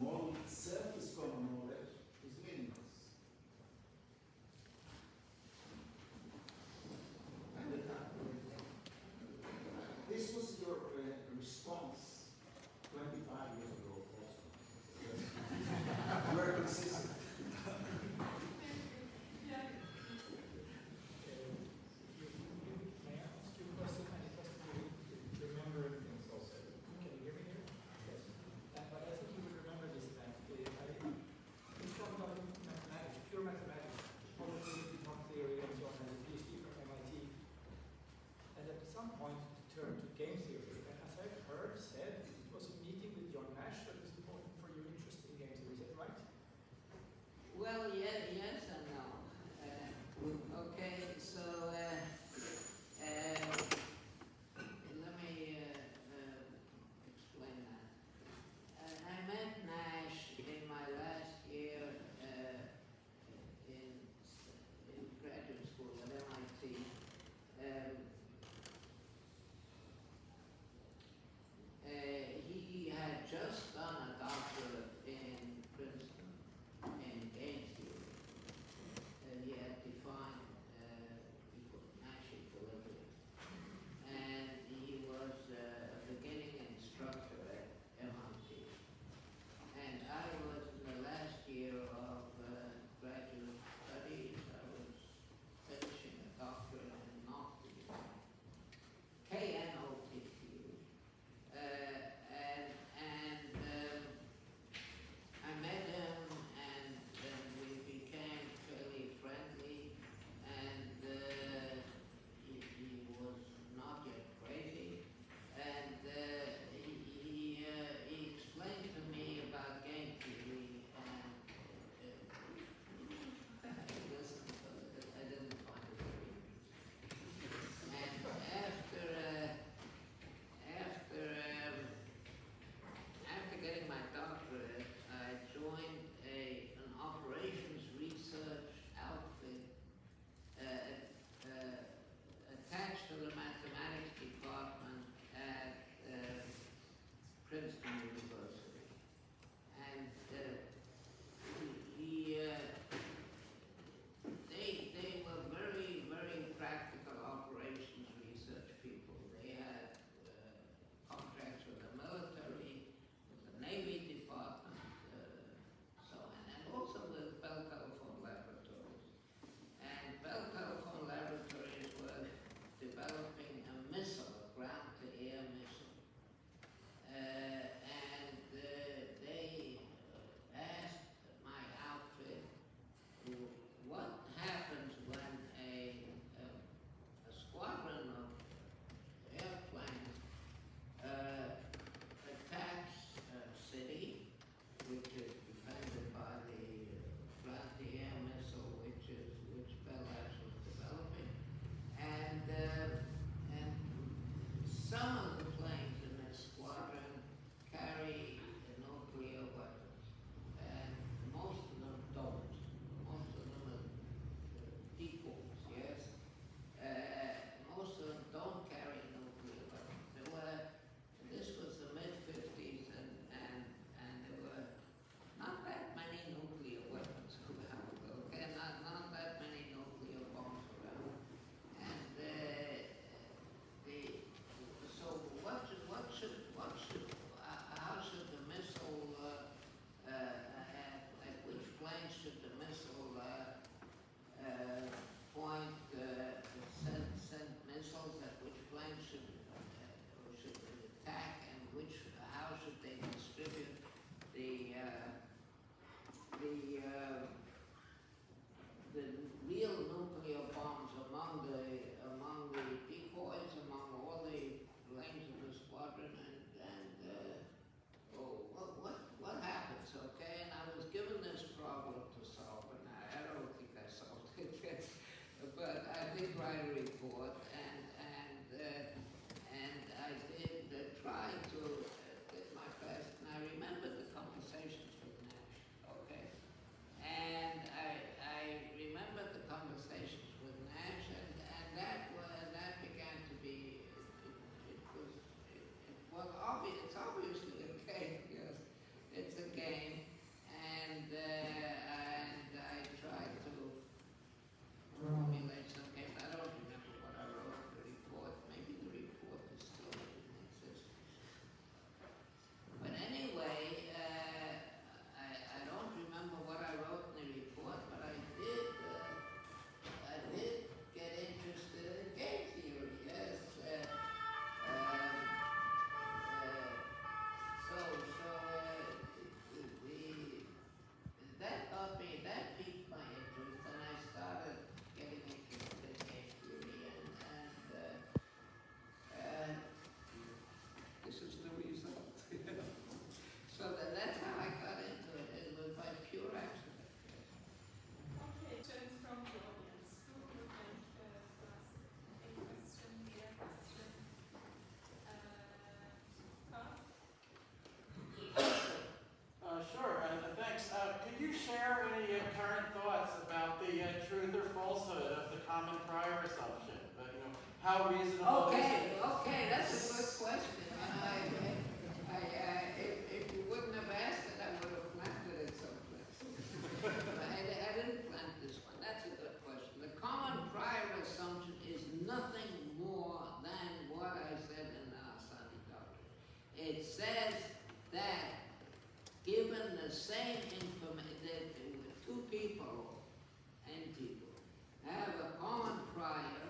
model itself is common knowledge is meaningless. This was your response 25 years ago also. You were consistent. Yeah. May I ask you a question? I just remember things also. Can you hear me here? Yes. But I think you would remember this event. We talked about mathematics, pure mathematics, probability, Tom theory, and so on, and a PhD from MIT. And at some point, it turned to game theory. And as I've heard said, it was a meeting with John Nash that was important for your interest in game theory. Is that right? Well, yeah, yes and no. Okay, so let me explain that. I met Nash in my last year in graduate school at MIT. He had just done a doctorate in Princeton in game theory. He had defined Nash equilibrium. And he was a beginning instructor at MIT. And I was in the last year of graduate studies. I was finishing a doctorate in Knot theory. KNOT theory. I met him, and we became fairly friendly, and he was not yet crazy, and he explained to me about game theory, and I listened, but I didn't find it very interesting. And after getting my doctorate, I joined an operations research outfit attached to the mathematics department at Princeton University. And they were very, very practical operations research people. They had contracts with the military, with the Navy Department, and also with Bell Telephone Laboratories. And Bell Telephone Laboratories were developing a missile, a ground-to-air missile. And they asked my outfit, what happens when a squadron of airplanes attacks a city, which is defended by the ground-to-air missile, which Bell Labs was developing, and some of the planes in this squadron carry nuclear weapons, and most of them don't. Most of them are decoys, yes? Most of them don't carry nuclear weapons. This was the mid-50s, and there were not that many nuclear weapons around, okay? Not that many nuclear bombs around. And how should the missile, at which plane should the missile point, send missiles, at which plane should it attack, and how should they distribute the real nuclear bombs among the decoys, among all the planes of the squadron, what happens, okay? And I was given this problem to solve, and I don't think I solved it yet, but I did write a report, and I did try to did my best, and I remembered the conversations with Nash, okay? And I remembered the conversations with Nash, and that began to be, it's obviously a game, yes. It's a game, How reasonable is Okay, it? okay, that's a good question. If you wouldn't have asked it, I would have planted it someplace. I didn't plant this one. That's a good question. The common prior assumption is nothing more than what I said in the Asani doctrine. It says that given the same information, that two people and people have a common prior,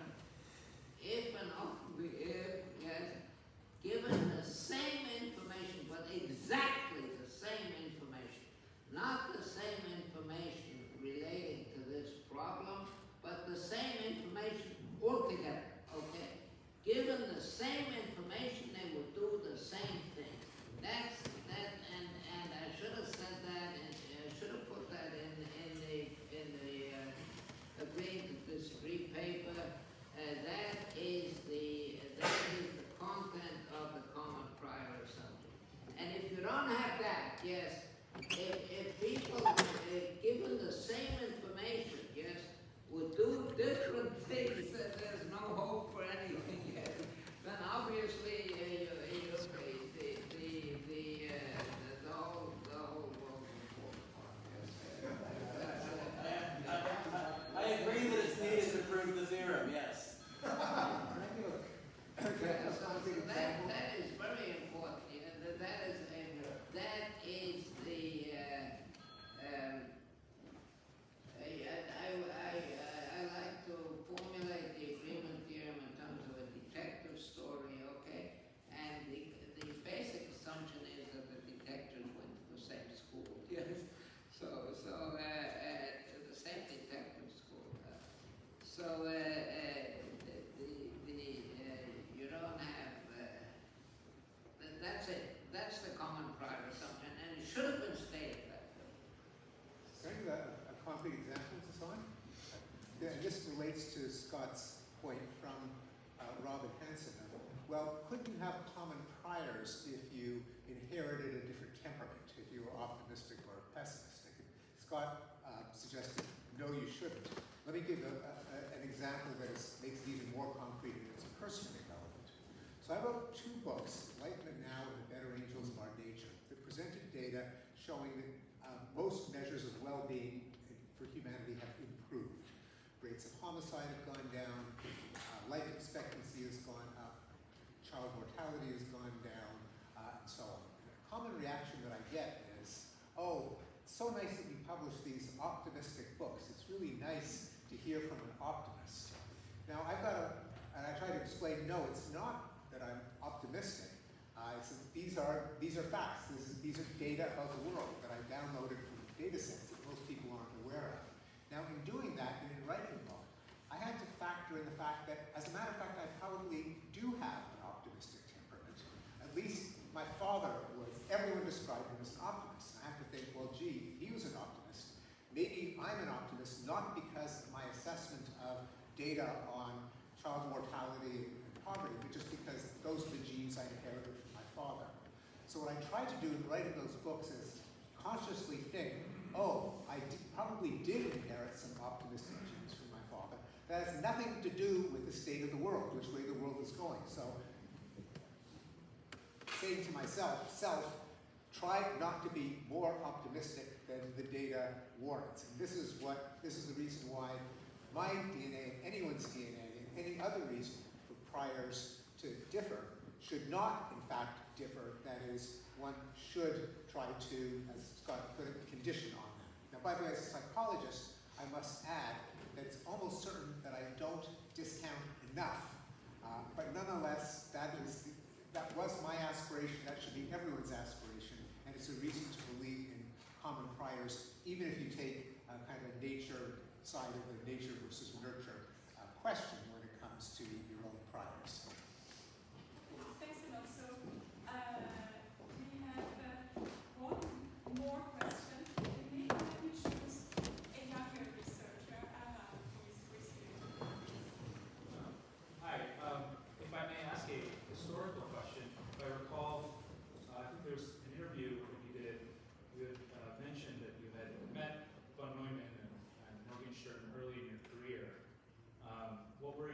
if and only if, yes, given the same information, but exactly the same information, not the same information relating to this problem, but the same information altogether, okay? Given the same information, they would do the same thing. That's that, and I should have said that, and I should have put that in the agreeing to disagree paper. That is the content of the common prior assumption. And if you don't have that, yes, if people, given the same information, yes, would do different things, that there's no hope for anything yet, then obviously the whole world will fall apart. Yes. I agree that it's needed to prove the theorem, yes. Yeah, so that is very important. Yeah, that is the I like to formulate the agreement theorem in terms of a detective story, okay? And the basic assumption is that the detectives went to the same school, yes? So the same detective school. You don't have, that's it. That's the common prior assumption, and it should have been stated that way. Can I give a concrete example to someone? This relates to Scott's point from Robert Hansen. Well, couldn't you have common priors if you inherited a different temperament, if you were optimistic or pessimistic? Scott suggested, no, you shouldn't. Let me give an example that makes it even more concrete and it's personally relevant. So I wrote 2 books, Enlightenment Now and The Better Angels of Our Nature, that presented data showing that most measures of well-being for humanity have improved. Rates of homicide have gone down, life expectancy has gone up, child mortality has gone down, and so on. And a common reaction that I get is, oh, it's so nice that you publish these optimistic books. It's really nice to hear from an optimist. Now, and I try to explain, no, it's not that I'm optimistic. These are facts. These are data about the world that I downloaded from data sets that most people aren't aware of. Now, in doing that, and in writing the book, I had to factor in the fact that, as a matter of fact, I probably do have an optimistic temperament. At least my father everyone described him as an optimist. And I have to think, well, gee, if he was an optimist, maybe I'm an optimist, not because of my assessment of data on child mortality and poverty, but just because those are the genes I inherited from my father. So what I tried to do in writing those books is consciously think, oh, I probably did inherit some optimistic genes from my father. That has nothing to do with the state of the world, which way the world is going. So saying to myself, try not to be more optimistic than the data warrants. And this is the reason why my DNA, anyone's DNA, and any other reason for priors to differ should not, in fact, differ. That is, one should try to, as Scott put it, condition on them. Now, by the way, as a psychologist, I must add that it's almost certain that I don't discount enough. But nonetheless, that was my aspiration. That should be everyone's aspiration. And it's a reason to believe in common priors, even if you take kind of a nature side of the nature versus nurture question when it comes to your own priors. Thanks a lot. So we have one more question. Maybe let me choose a younger researcher, Aran, who is with you. Hi. If I may ask a historical question, if I recall, I think there's an interview that you did. You had mentioned that you had met von Neumann and Morgenstern early in your career. What were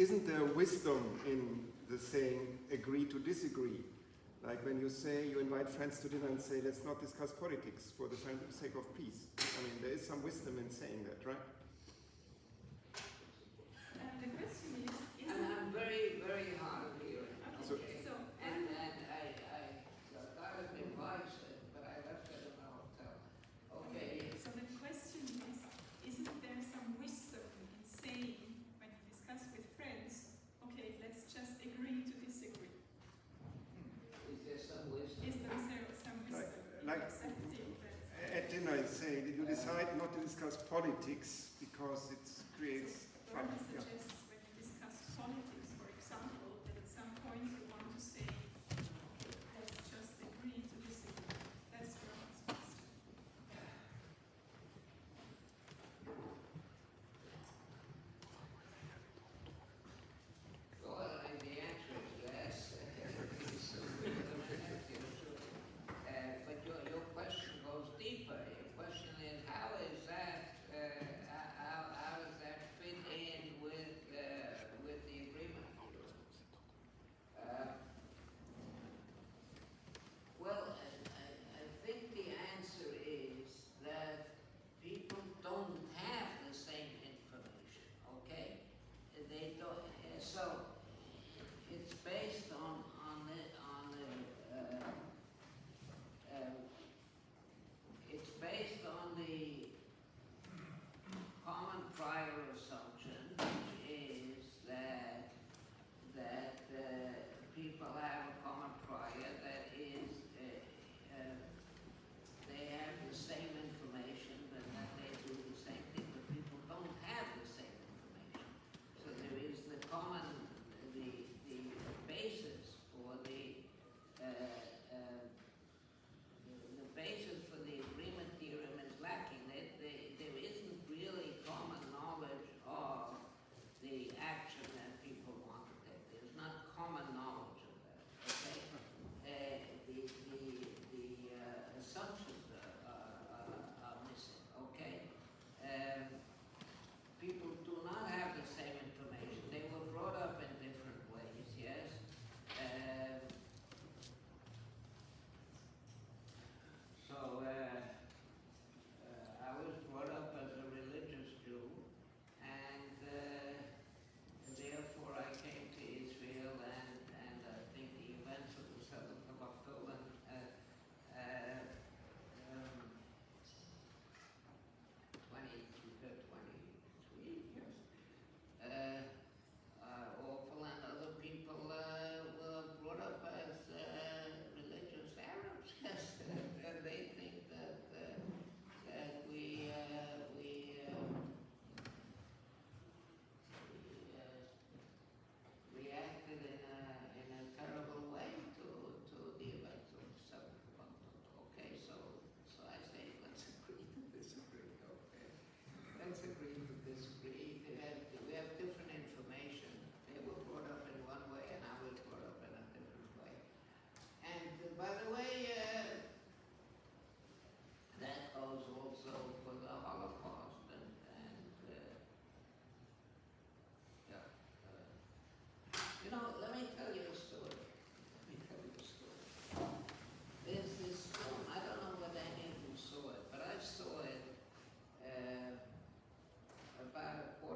isn't there wisdom in the saying agree to disagree? Like when you say, you invite friends to dinner and say, let's not discuss politics for the sake of peace. I mean, there is some wisdom in saying that, right? The question is I'm very, very hard of hearing. okay, so, And I got an advice, but I left it in the hotel. Okay. so the question is, isn't there some wisdom in saying, when you discuss with friends, okay, let's just agree to disagree? Is there some wisdom? Is there some wisdom in Like- accepting that? At dinner, you say, you decide not to discuss politics because it creates So fun. Bernhard Yeah. suggests when you discuss politics, for example, that at some point you want to say, let's just agree to disagree. That's Bernhard's question. Well, I think the answer is yes. But your question goes deeper. Your question is, how is that? How does that fit in with the agreement? Well, I think the answer is that people don't have the same information. Okay, they don't. So it's based on it's based on the common prior assumption, which is that people have a common prior that is they have the same information, but that they do the same thing, but people don't have the same information. So there is the common, the basis for the basis for the agreement theorem is lacking. There isn't really common knowledge of the action that people want to take. There's not common knowledge of that. Okay, the assumptions are missing. Okay, people do not have the same information. They were brought up in different ways. Yes. So I was brought up as a religious Jew, and therefore I came to Israel, and I think the events of the 7th of October 23 years, awful, and other people were brought up as religious Arabs, yes, and they think that we reacted in a terrible way to the events of the 7th of October. Okay, so I say let's agree to disagree. Okay, let's agree to disagree. We have different information. They were brought up in one way, and I was brought up in a different way. And by the way, that goes also for the Holocaust you know, let me tell you a story. There's this film, I don't know whether any of you saw it, but I saw it about a quarter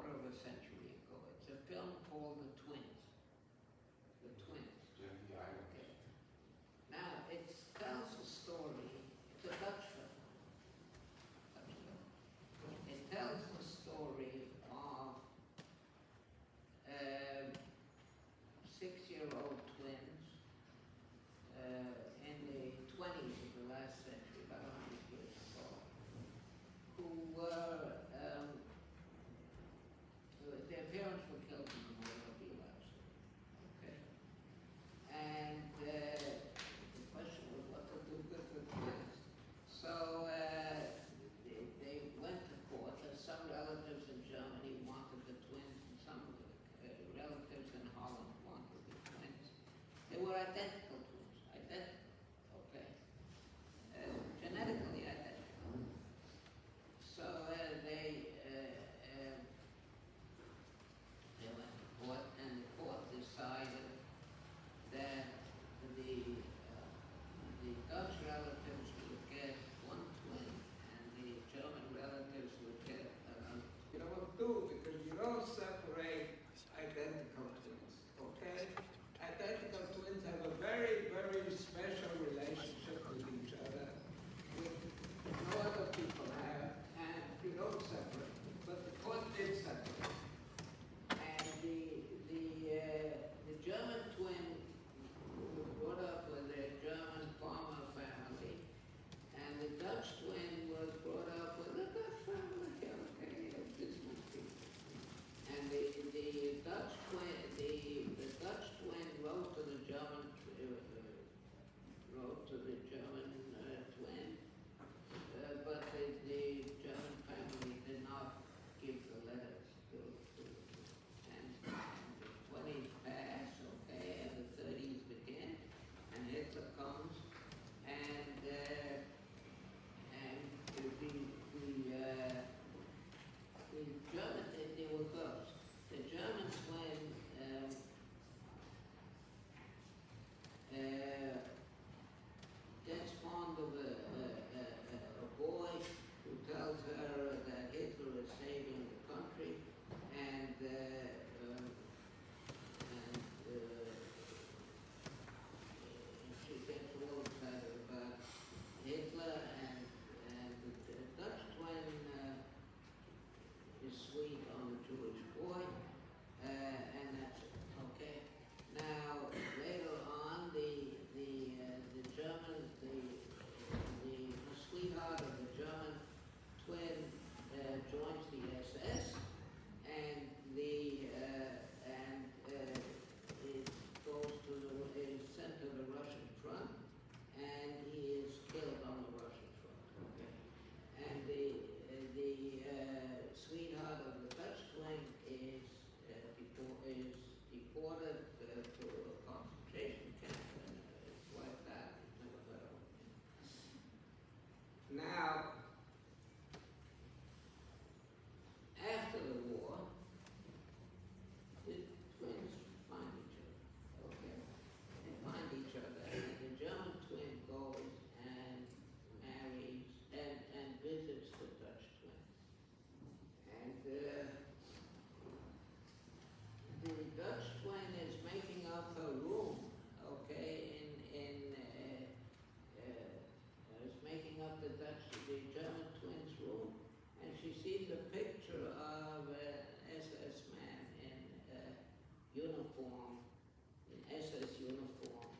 of a boy who tells her that Hitler is saving the country, and she gets all excited about Hitler, and the Dutch twin is sweet on the Jewish boy, and that's it. Okay. Now later on, the German, the sweetheart of the German twin joins the SS, and is sent to the Russian front, and he is killed on the Russian front. Okay. And the sweetheart of the Dutch twin is deported to a concentration camp and is wiped out. Never heard of it. Now, after the war, the twins find each other. Okay, they find each other, and the German twin goes and marries and visits the Dutch twin. And the Dutch twin is making up her room, okay, is making up the German twin's room, and she sees a picture of an SS man in uniform, in SS uniform,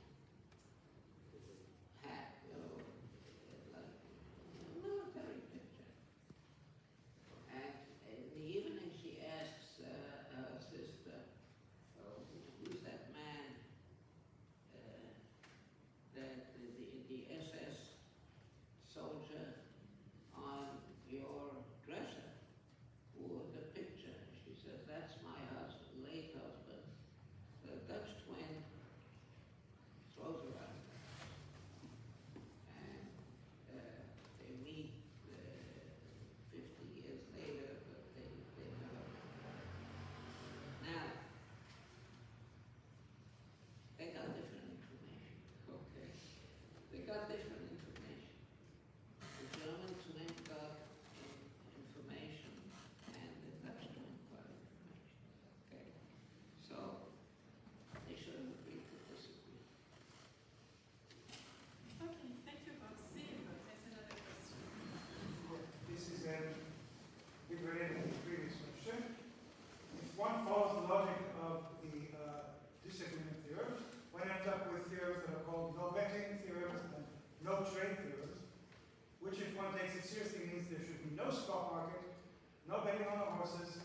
hat, like a military picture. And in the evening, she asks her sister, who's that man that the SS soldier on your dresser wore the picture? She says, that's my husband, late husband. The Dutch twin throws her out. And they meet 50 years later, but they never. Now, they got different information, okay? They got different information. The German twin got information, and the Dutch twin got information, okay? So, they should have agreed to disagree. Okay, thank you both. Ziv, there's another question. This is related to the previous question. If one follows the logic of the disagreement theorems, one ends up with theorems that are called no betting theorems and no trade theorems, which if one takes it seriously means there should be no stock market, no betting on the horses,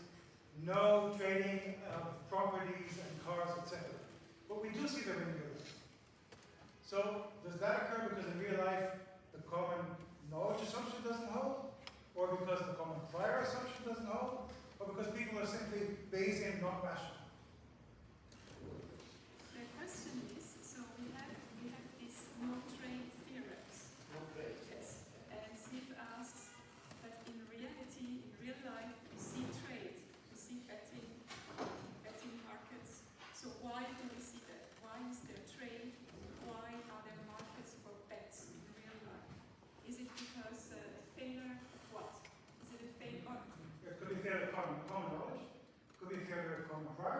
no trading of properties and cars, etc. But we do see them in real life. So does that occur because in real life the common knowledge assumption doesn't hold? Or because the common prior assumption doesn't hold? Or because people are simply Bayesian, not rational? The question is, so we have these no trade theorems. No trade. Yes. And Ziv asks that in reality, in real life, we see trade, we see betting markets. So why do we see that? Why is there trade? Why are there markets for bets in real life? Is it because a failure of what? Is it a failure? It could be failure of common knowledge, it could be failure of common prior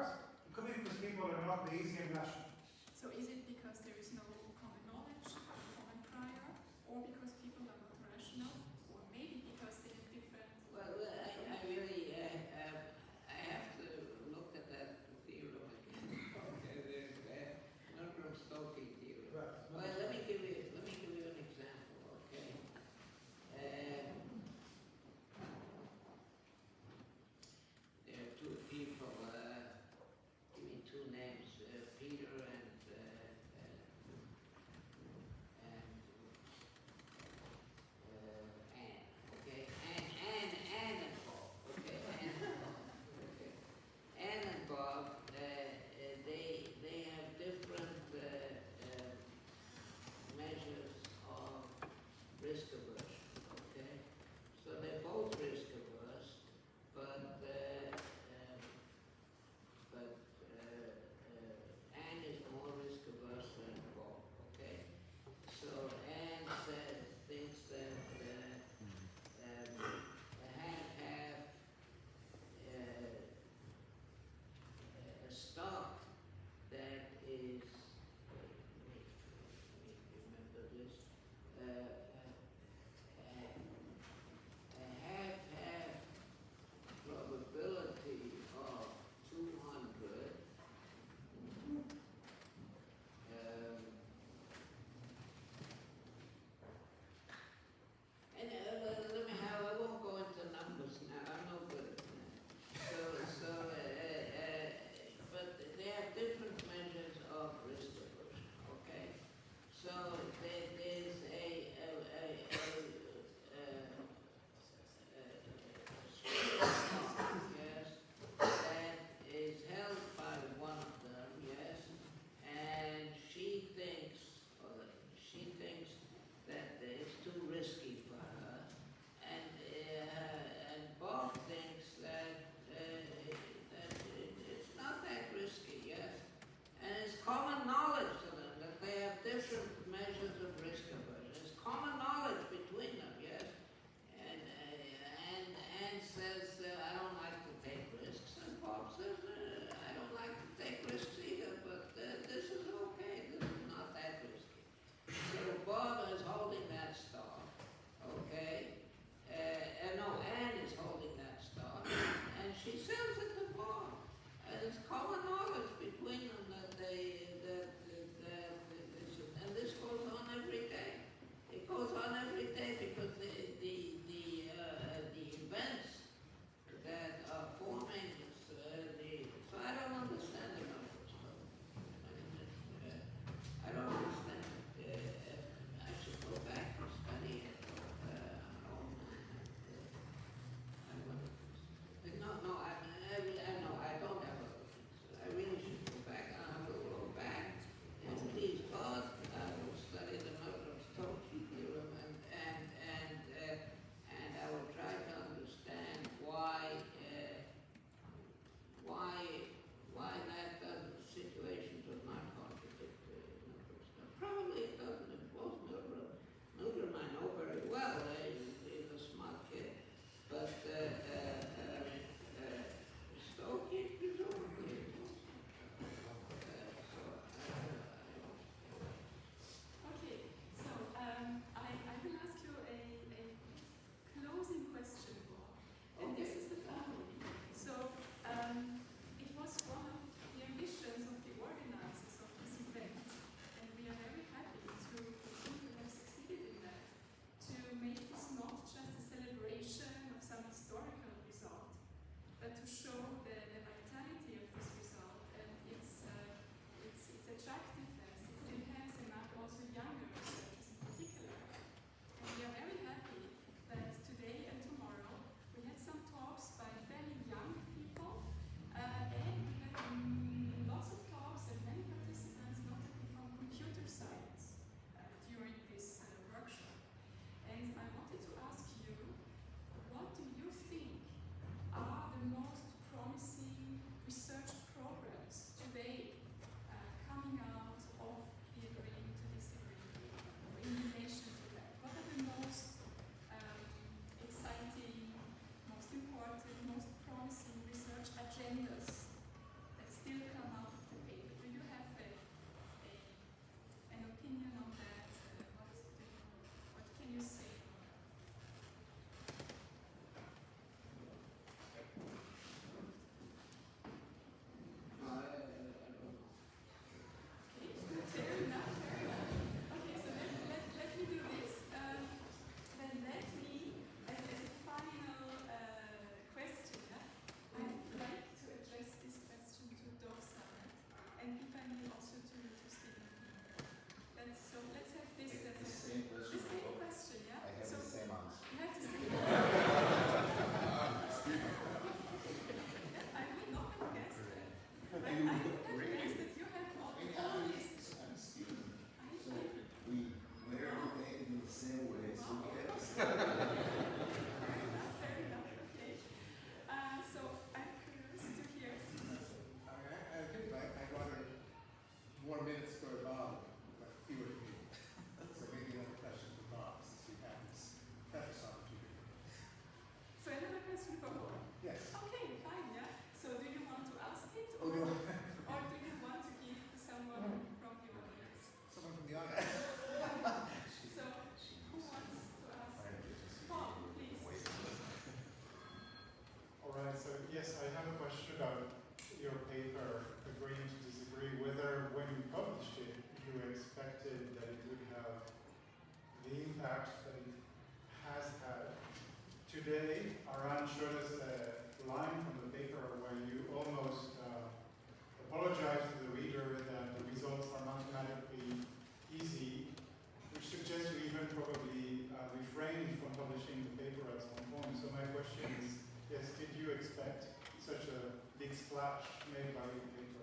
question is, yes, did you expect such a big splash made by your paper?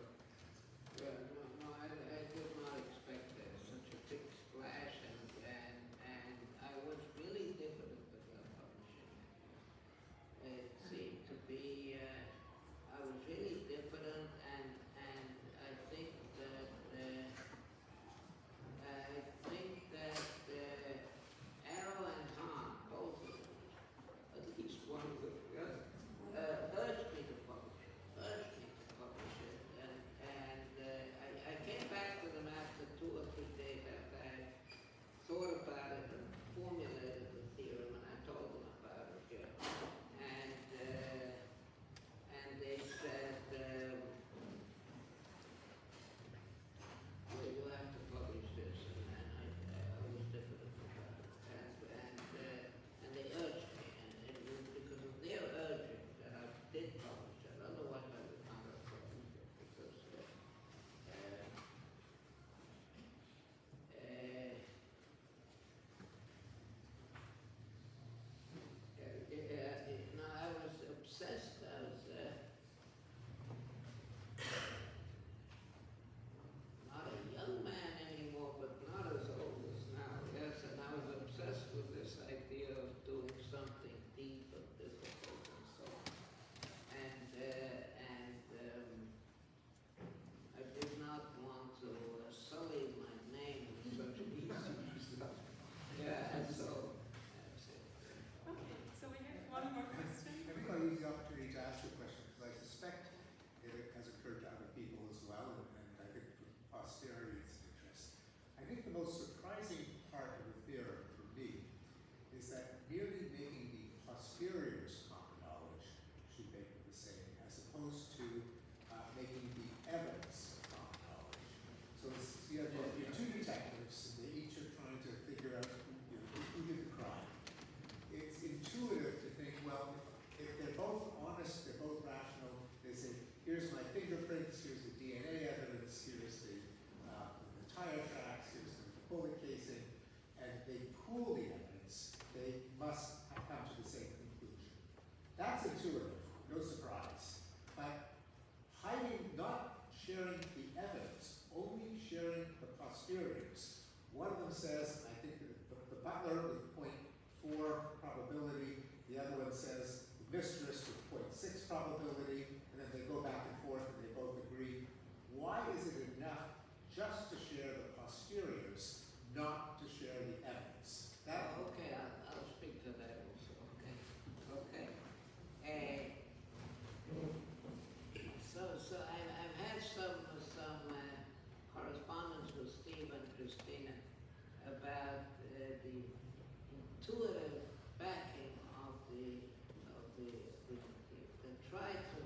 Well, no, I did not expect such a big splash, and I was really diffident about publishing it. It seemed to be, I was really diffident, and I think that Arrow and Han, both of them, at least one of them, urged me to publish it, and I came back to them after 2 or 3 days after I had thought about it and formulated the theorem, and I told them about it, and they said, well, you have to publish this, and I was diffident about it, and they urged me, and it was because of their urging that I did publish it. Otherwise, I would not have published it, because no, I was obsessed. I was not a young man anymore, but not as old as now. Yes, and I was obsessed with this idea of doing something deep and difficult and so on. And I did not want to sully my name with such easy stuff. Yeah, and so that's it. Okay, so we have one more question. I think I'll use the opportunity to ask you a question, because I suspect it has occurred to other people as well, and I think for posterity it's of interest. I think the most surprising part of the theorem for me is that merely making the posteriors common knowledge should make it the same, as opposed to making the evidence common knowledge. So you have 2 detectives, and they each are trying to figure out who did the crime. It's intuitive to think, well, if they're both honest, they're both rational, they say, here's my fingerprints, here's the DNA evidence, here's the tire tracks, here's the bullet casing, and they pool the evidence, they must come to the same conclusion. That's intuitive, no surprise. But not sharing the evidence, only sharing the posteriors. One of them says, I think the butler with 0.4 probability, the other one says the mistress with 0.6 probability, and then they go back and forth and they both agree. Why is it enough just to share the posteriors, not to share the evidence? Okay, I'll speak to that also. Okay. So I've had some correspondence with Steve and Christina about the intuitive backing of the try to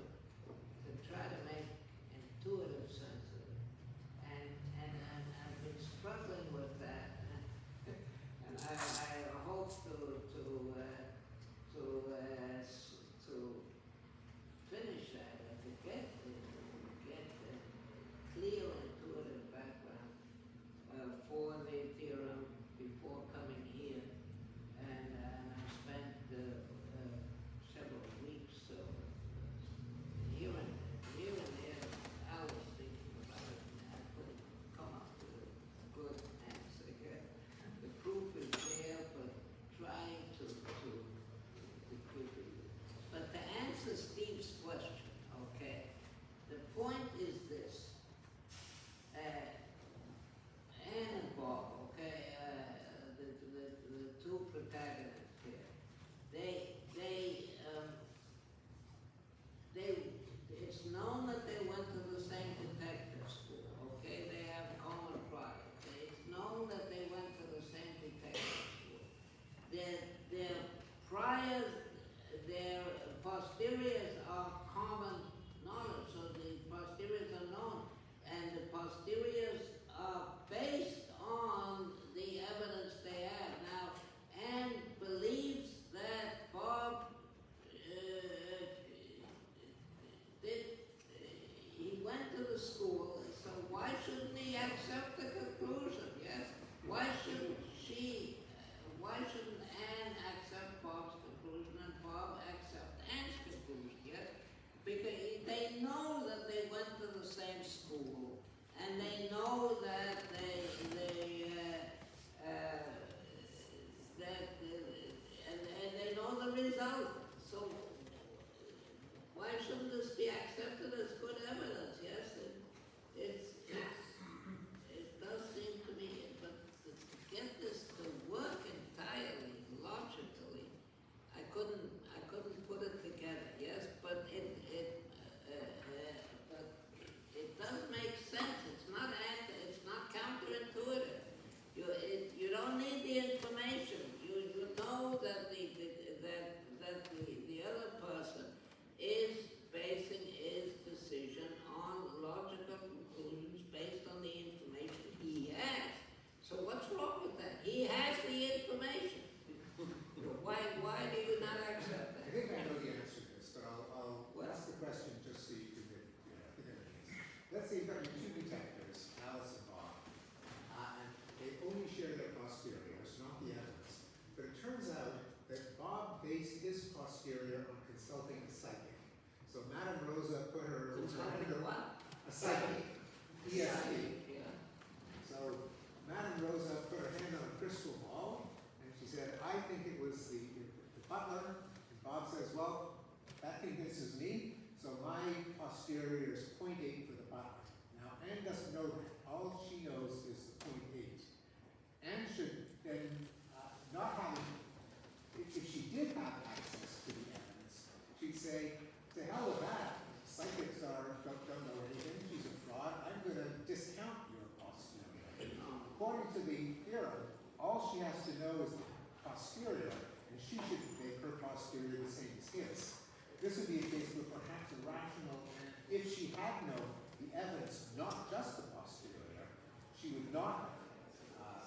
a psychic, ESP. Yeah. So Madame Rosa put her hand on a crystal ball, and she said, I think it was the butler. And Bob says, well, that convinces me, so my posterior is 0.8 for the butler. Now, Anne doesn't know that. All she knows is the 0.8. Anne should then not have, if she did have access to the evidence, she'd say, to hell with that. Psychics don't know anything. She's a fraud. I'm going to discount your posterior. According to the theorem, all she has to know is the posterior, and she should make her posterior the same as his. This would be a case where perhaps a rational, and if she had known the evidence, not just the posterior, she would not have.